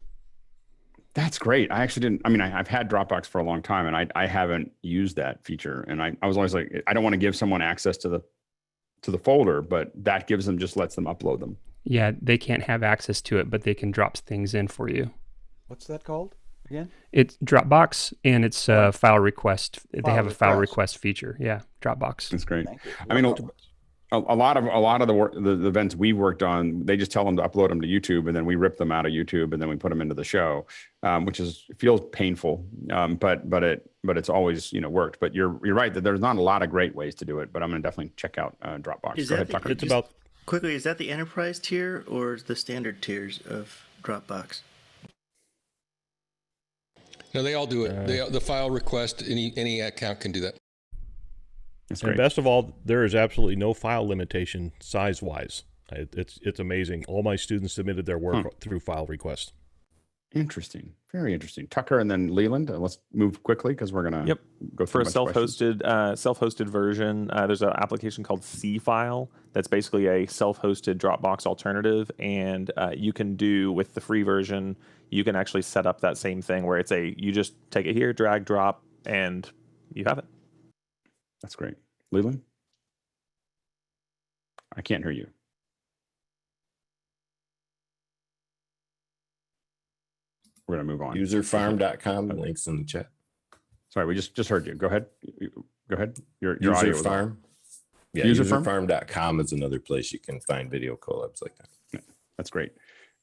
That's great. I actually didn't. I mean, I've had Dropbox for a long time, and I haven't used that feature. And I was always like, I don't want to give someone access to to the folder, but that gives them, just lets them upload them. Yeah, they can't have access to it, but they can drop things in for you. What's that called again? It's Dropbox, and it's file request. They have a file request. request feature. Yeah, Dropbox. That's great. I mean, a lot of the work, the events we worked on, they just tell them to upload them to YouTube, and then we rip them out of YouTube, and then we put them into the show, which feels painful, but it's always worked. But you're right that there's not a lot of great ways to do it. But I'm going to definitely check out Dropbox. Go ahead, Tucker. It's about quickly. Is that the enterprise tier or the standard tiers of Dropbox? No, they all do it. The file request, any account can do that. That's great. And best of all, there is absolutely no file limitation size-wise. It's amazing. All my students submitted their work through file request. Interesting. Very interesting. Tucker and then Leland. Let's move quickly because we're going to go through for a self-hosted version. There's an application called C-File that's basically a self-hosted Dropbox alternative, and you can do with the free version. You can actually set up that same thing where you just take it here, drag, drop, and you have it. That's great. Leland? I can't hear you. We're going to move on. Userfarm.com, links in the chat. Sorry, we just heard you. Go ahead. Go ahead. Your audio was Userfarm. Yeah, userfarm.com is another place you can find video collabs like that. Yeah, that's great.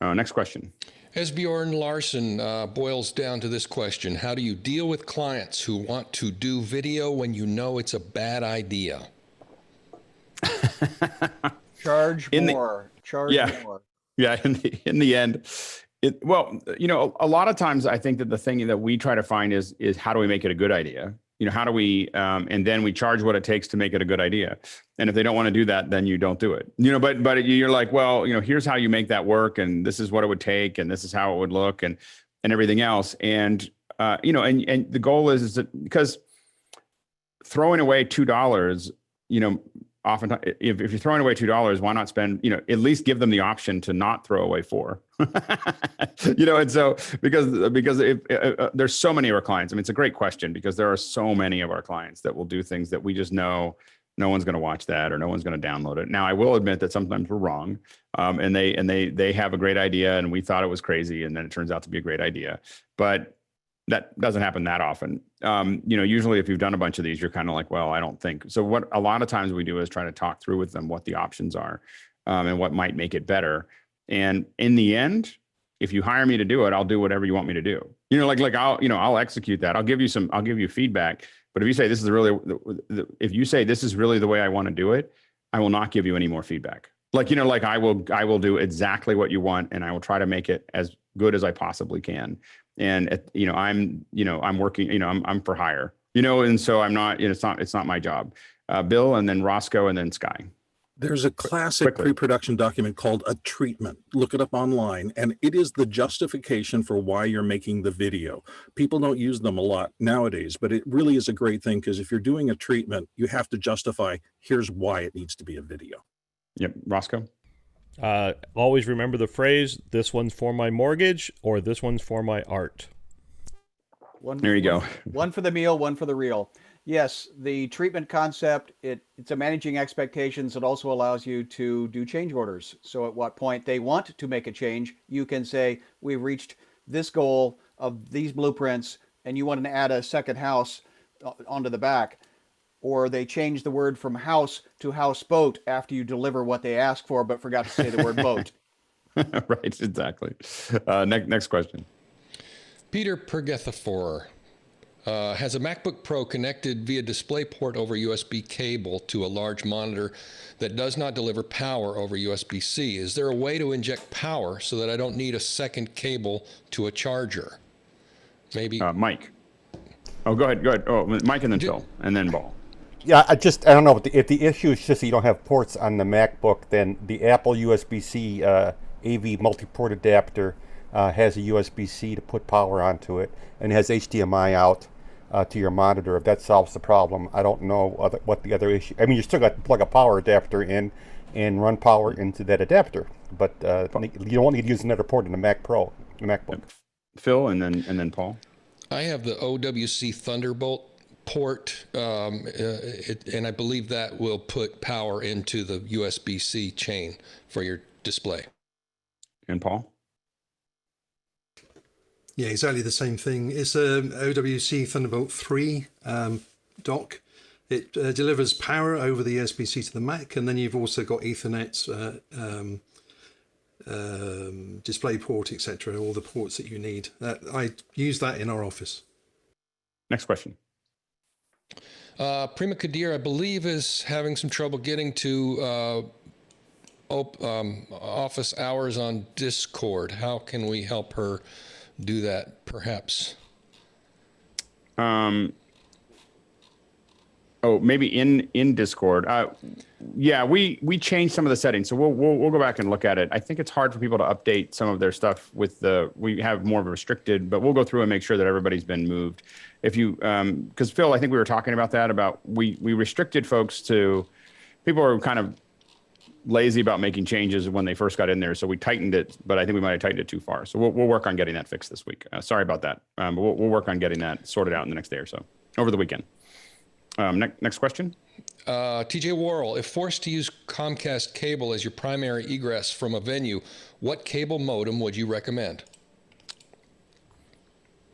Next question. Esbjorn Larson boils down to this question. How do you deal with clients who want to do video when you know it's a bad idea? Charge more. Yeah, in the end. A lot of times I think that the thing that we try to find is how do we make it a good idea? How do we, and then we charge what it takes to make it a good idea. And if they don't want to do that, then you don't do it. But you're like, well, here's how you make that work, and this is what it would take, and this is how it would look, and everything else. And and the goal is that because throwing away $2, oftentimes if you're throwing away $2, why not spend, at least give them the option to not throw away $4. And so because if there's so many of our clients, I mean, it's a great question because there are so many of our clients that will do things that we just know no one's going to watch that or no one's going to download it. Now, I will admit that sometimes we're wrong, and they have a great idea and we thought it was crazy, and then it turns out to be a great idea. But that doesn't happen that often. Usually if you've done a bunch of these, you're kind of like, well, I don't think. So what a lot of times we do is try to talk through with them what the options are, and what might make it better. And in the end, if you hire me to do it, I'll do whatever you want me to do. I'll execute that. I'll give you feedback. But if you say this is really the way I want to do it, I will not give you any more feedback. I will do exactly what you want, and I will try to make it as good as I possibly can. And I'm working, I'm for hire, and so I'm not, it's not my job. Bill, and then Roscoe, and then Sky. There's a classic pre-production document called a treatment. Look it up online, and it is the justification for why you're making the video. People don't use them a lot nowadays, but it really is a great thing because if you're doing a treatment, you have to justify, here's why it needs to be a video. Yep. Roscoe? Always remember the phrase, this one's for my mortgage or this one's for my art. There you go. One for the meal, one for the real. Yes, the treatment concept, it's a managing expectations. It also allows you to do change orders. So at what point they want to make a change, you can say, we've reached this goal of these blueprints, and you want to add a second house onto the back. Or they change the word from house to houseboat after you deliver what they asked for, but forgot to say the word boat. Right, exactly. Next question. Peter Pergethafor has a MacBook Pro connected via DisplayPort over USB cable to a large monitor that does not deliver power over USB-C. Is there a way to inject power so that I don't need a second cable to a charger? Maybe. Mike. Oh, go ahead. Oh, Mike and then Phil, and then Ball. Yeah, I don't know. If the issue is just that you don't have ports on the MacBook, then the Apple USB-C AV multi-port adapter has a USB-C to put power onto it, and has HDMI out to your monitor. If that solves the problem, I don't know what the other issue. I mean, you still got to plug a power adapter in and run power into that adapter, but you won't need to use another port in the MacBook. Phil, and then Paul. I have the OWC Thunderbolt port, and I believe that will put power into the USB-C chain for your display. And Paul? Yeah, exactly the same thing. It's a OWC Thunderbolt 3 dock. It delivers power over the USB-C to the Mac, and then you've also got Ethernet, display port, etc. All the ports that you need. I use that in our office. Next question. Prima Kadir, I believe, is having some trouble getting to office hours on Discord. How can we help her do that, perhaps? Maybe in Discord. Yeah, we changed some of the settings, so we'll go back and look at it. I think it's hard for people to update some of their stuff with we have more of a restricted, but we'll go through and make sure that everybody's been moved. If you, because Phil, I think we were talking about that, we restricted folks to, people are kind of lazy about making changes when they first got in there, so we tightened it, but I think we might have tightened it too far. So we'll work on getting that fixed this week. Sorry about that, but we'll work on getting that sorted out in the next day or so, over the weekend. Next question. TJ Worrell, if forced to use Comcast cable as your primary egress from a venue, what cable modem would you recommend?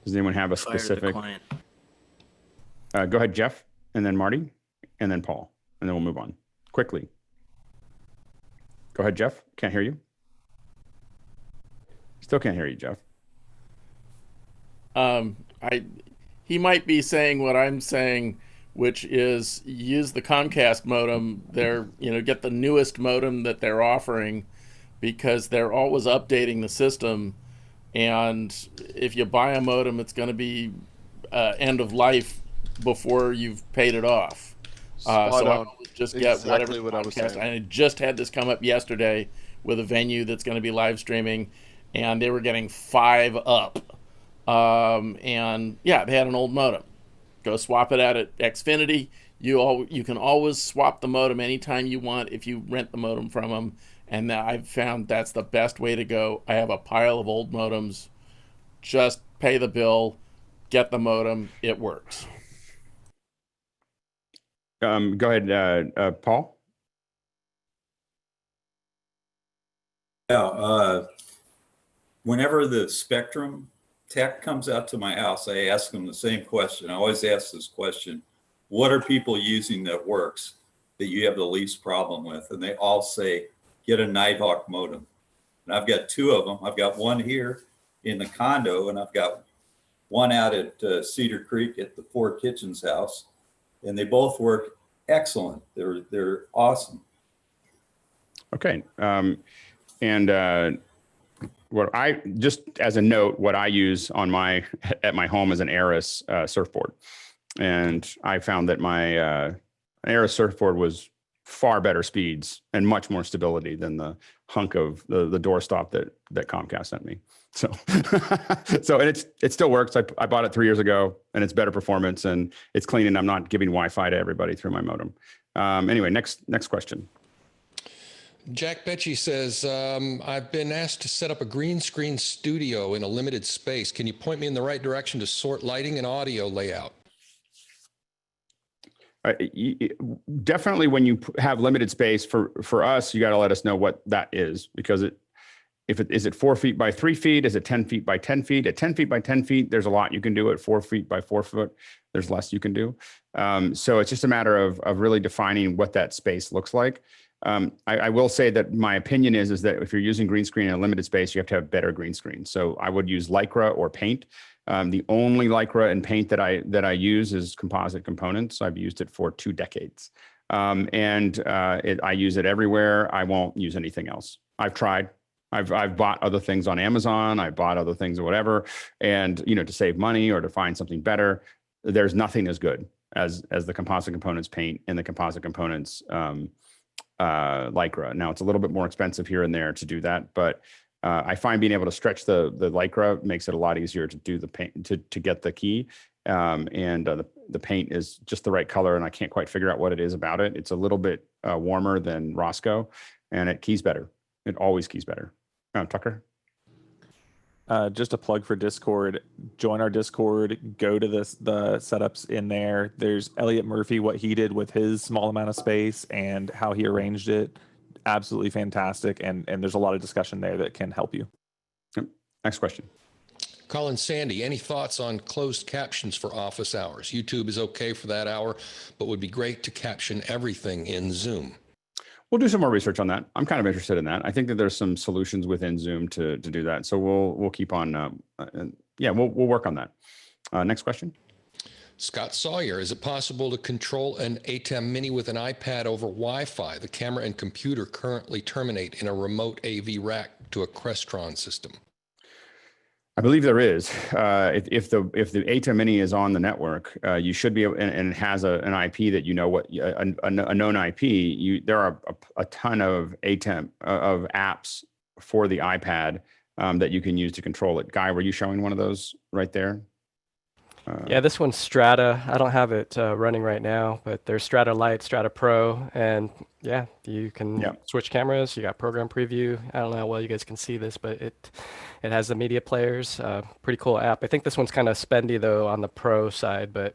Does anyone have a specific? Go ahead, Jeff, and then Marty, and then Paul, and then we'll move on quickly. Go ahead, Jeff. Can't hear you. Still can't hear you, Jeff. He might be saying what I'm saying, which is use the Comcast modem. Get the newest modem that they're offering, because they're always updating the system. And if you buy a modem, it's going to be end of life before you've paid it off. So I just get exactly what I was saying. I just had this come up yesterday with a venue that's going to be live streaming, and they were getting 5 up. And yeah, they had an old modem. Go swap it out at Xfinity. You can always swap the modem anytime you want if you rent the modem from them. And I've found that's the best way to go. I have a pile of old modems. Just pay the bill, get the modem. It works. Go ahead, Paul. Yeah. Whenever the Spectrum tech comes out to my house, I ask them the same question. I always ask this question: what are people using that works, that you have the least problem with? And they all say, get a Nighthawk modem. And I've got 2 of them. I've got one here in the condo, and I've got one out at Cedar Creek at the Four Kitchens house. And they both work excellent. They're awesome. Okay. What I, just as a note, what I use on at my home is an Aris surfboard, and I found that my Aris surfboard was far better speeds and much more stability than the hunk of the doorstop that Comcast sent me. So, and it still works. I bought it 3 years ago, and it's better performance, and it's clean, and I'm not giving Wi-Fi to everybody through my modem. Anyway, next question. Jack Betchy says, I've been asked to set up a green screen studio in a limited space. Can you point me in the right direction to sort lighting and audio layout? Definitely, when you have limited space, for us, you got to let us know what that is, because is it 4 feet by 3 feet? Is it 10 feet by 10 feet? At 10 feet by 10 feet, there's a lot you can do. At 4 feet by 4 foot, there's less you can do. So it's just a matter of really defining what that space looks like. I will say that my opinion is that if you're using green screen in a limited space, you have to have better green screen. So I would use Lycra or paint. The only Lycra and paint that I use is composite components. I've used it for 2 decades. I use it everywhere. I won't use anything else. I've tried. I've bought other things on Amazon. I bought other things or whatever. And, to save money or to find something better, there's nothing as good as the composite components paint and the composite components Lycra. Now, it's a little bit more expensive here and there to do that, but I find being able to stretch the Lycra makes it a lot easier to do the paint, to get the key. The paint is just the right color, and I can't quite figure out what it is about it. It's a little bit warmer than Roscoe, and it keys better. It always keys better. Tucker? Just a plug for Discord. Join our Discord. Go to the setups in there. There's Elliot Murphy, what he did with his small amount of space and how he arranged it. Absolutely fantastic. And there's a lot of discussion there that can help you. Next question. Colin Sandy, any thoughts on closed captions for office hours? YouTube is okay for that hour, but would be great to caption everything in Zoom. We'll do some more research on that. I'm kind of interested in that. I think that there's some solutions within Zoom to do that. So we'll keep on. We'll work on that. Next question. Scott Sawyer, is it possible to control an ATEM Mini with an iPad over Wi-Fi? The camera and computer currently terminate in a remote AV rack to a Crestron system. I believe there is. If the ATEM Mini is on the network, you should be able, and it has an IP that a known IP. There are a ton of ATEM of apps for the iPad that you can use to control it. Guy, were you showing one of those right there? Yeah, this one's Strata. I don't have it running right now, but there's Strata Lite, Strata Pro, and yeah, you can switch cameras. You got program preview. I don't know how well you guys can see this, but it has the media players. Pretty cool app. I think this one's kind of spendy though on the Pro side, but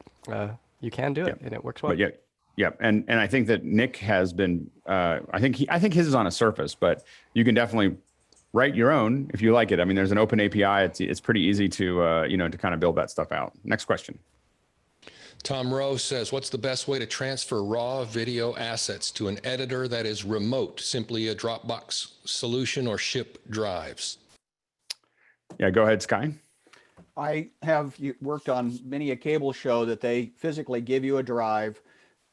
you can do it and it works well. But and I think that Nick has been. I think his is on a Surface, but you can definitely write your own if you like it. I mean, there's an open API. It's pretty easy to to kind of build that stuff out. Next question. Tom Rowe says, what's the best way to transfer raw video assets to an editor that is remote? Simply a Dropbox solution or ship drives? Yeah, go ahead, Sky. I have worked on many a cable show that they physically give you a drive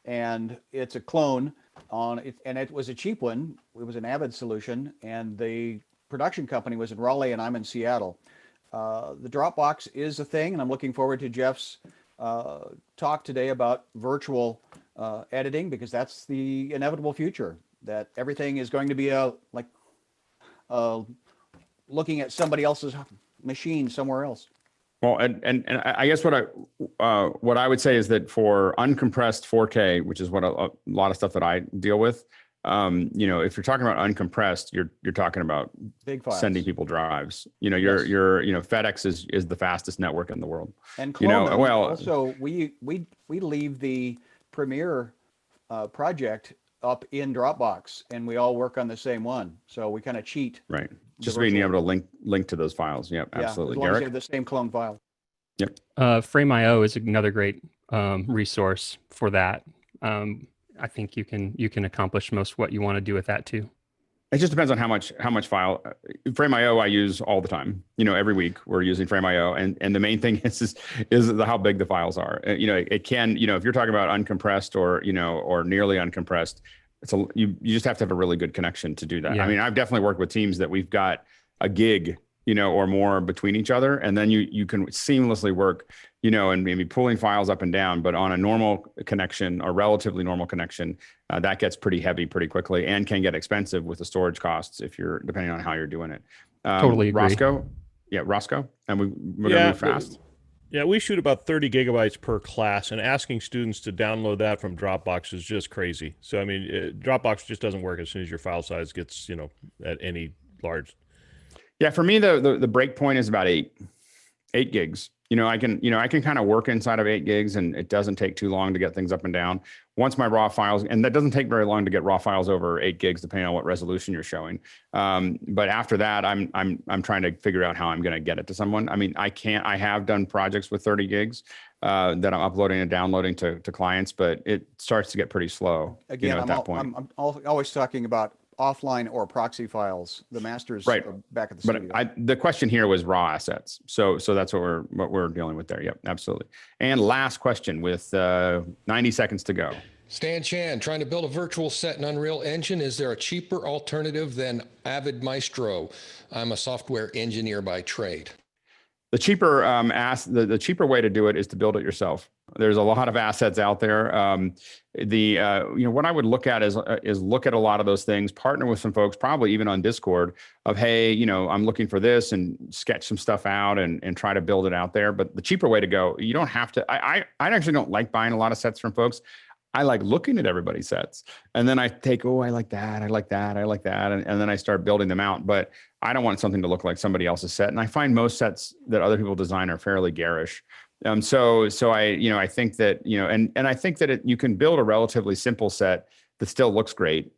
and it's a clone on it. And it was a cheap one. It was an Avid solution and the production company was in Raleigh and I'm in Seattle. The Dropbox is a thing, and I'm looking forward to Jeff's talk today about virtual editing, because that's the inevitable future, that everything is going to be looking at somebody else's machine somewhere else. Well, and I guess what I would say is that for uncompressed 4K, which is what a lot of stuff that I deal with, if you're talking about uncompressed, you're talking about big files, sending people drives. FedEx is the fastest network in the world. And also we leave the Premiere project up in Dropbox, and we all work on the same one, so we kind of cheat. Right. Just being able to link to those files. Yep, absolutely. As long as you have the same clone file. Yep. Frame.io is another great resource for that. I think you can accomplish most what you want to do with that too. It just depends on how much file. Frame.io I use all the time. Every week we're using Frame.io, and the main thing is how big the files are. It can, if you're talking about uncompressed or nearly uncompressed, you just have to have a really good connection to do that. Yeah. I mean, I've definitely worked with teams that we've got a gig, or more between each other, and then you can seamlessly work, and maybe pulling files up and down. But on a normal connection or relatively normal connection, that gets pretty heavy pretty quickly and can get expensive with the storage costs depending on how you're doing it. Totally agree. Roscoe, and we're gonna move fast. Yeah, we shoot about 30 gigabytes per class, and asking students to download that from Dropbox is just crazy. So, I mean, Dropbox just doesn't work as soon as your file size gets, at any large. Yeah, for me, the break point is about 8 gigs. I can kind of work inside of 8 gigs, and it doesn't take too long to get things up and down. Once my raw files, and that doesn't take very long to get raw files over 8 gigs, depending on what resolution you're showing. But after that, I'm trying to figure out how I'm going to get it to someone. I mean, I have done projects with 30 gigs that I'm uploading and downloading to clients, but it starts to get pretty slow. Again, at that point. I'm always talking about offline or proxy files. The masters are back at the studio. But the question here was raw assets. So that's what we're dealing with there. Yep, absolutely. And last question with 90 seconds to go. Stan Chan, trying to build a virtual set in Unreal Engine. Is there a cheaper alternative than Avid Maestro? I'm a software engineer by trade. The cheaper the cheaper way to do it is to build it yourself. There's a lot of assets out there. What I would look at is look at a lot of those things, partner with some folks, probably even on Discord, of, hey, I'm looking for this, and sketch some stuff out and try to build it out there. But the cheaper way to go, you don't have to. I actually don't like buying a lot of sets from folks. I like looking at everybody's sets, and then I take, oh, I like that, I like that, I like that, and then I start building them out. But I don't want something to look like somebody else's set, and I find most sets that other people design are fairly garish. So I think that, and I think that you can build a relatively simple set that still looks great.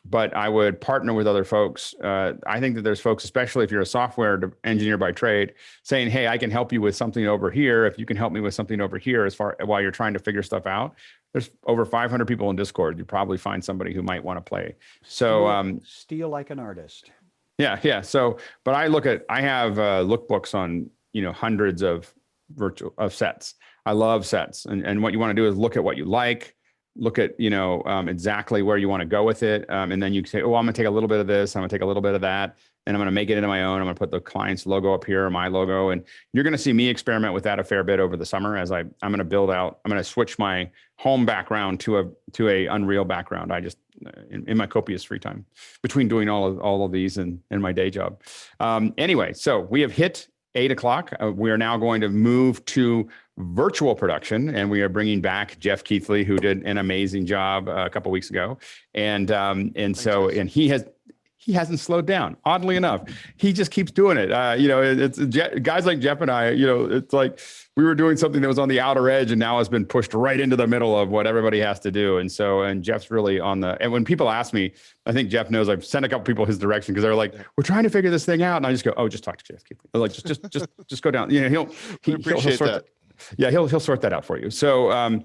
But I would partner with other folks. I think that there's folks, especially if you're a software engineer by trade, saying, hey, I can help you with something over here. If you can help me with something over here, while you're trying to figure stuff out. There's over 500 people in Discord. You probably find somebody who might want to play. So steal like an artist. Yeah. So, but I have lookbooks on, hundreds of sets. I love sets. And what you want to do is look at what you like, look at, exactly where you want to go with it. And then you say, oh, I'm going to take a little bit of this. I'm going to take a little bit of that. And I'm going to make it into my own. I'm going to put the client's logo up here, my logo. And you're going to see me experiment with that a fair bit over the summer as I'm going to build out, I'm going to switch my home background to a Unreal background. I just, in my copious free time between doing all of these and my day job. Anyway, so we have hit 8 o'clock. We are now going to move to virtual production, and we are bringing back Jeff Keithley, who did an amazing job a couple weeks ago. And he hasn't slowed down. Oddly enough, he just keeps doing it. It's guys like Jeff and I, it's like we were doing something that was on the outer edge and now has been pushed right into the middle of what everybody has to do. And Jeff's really and when people ask me, I think Jeff knows I've sent a couple people his direction because they're like, we're trying to figure this thing out. And I just go, oh, just talk to Jeff Keithley. Like, just go down. He'll sort that out for you. So,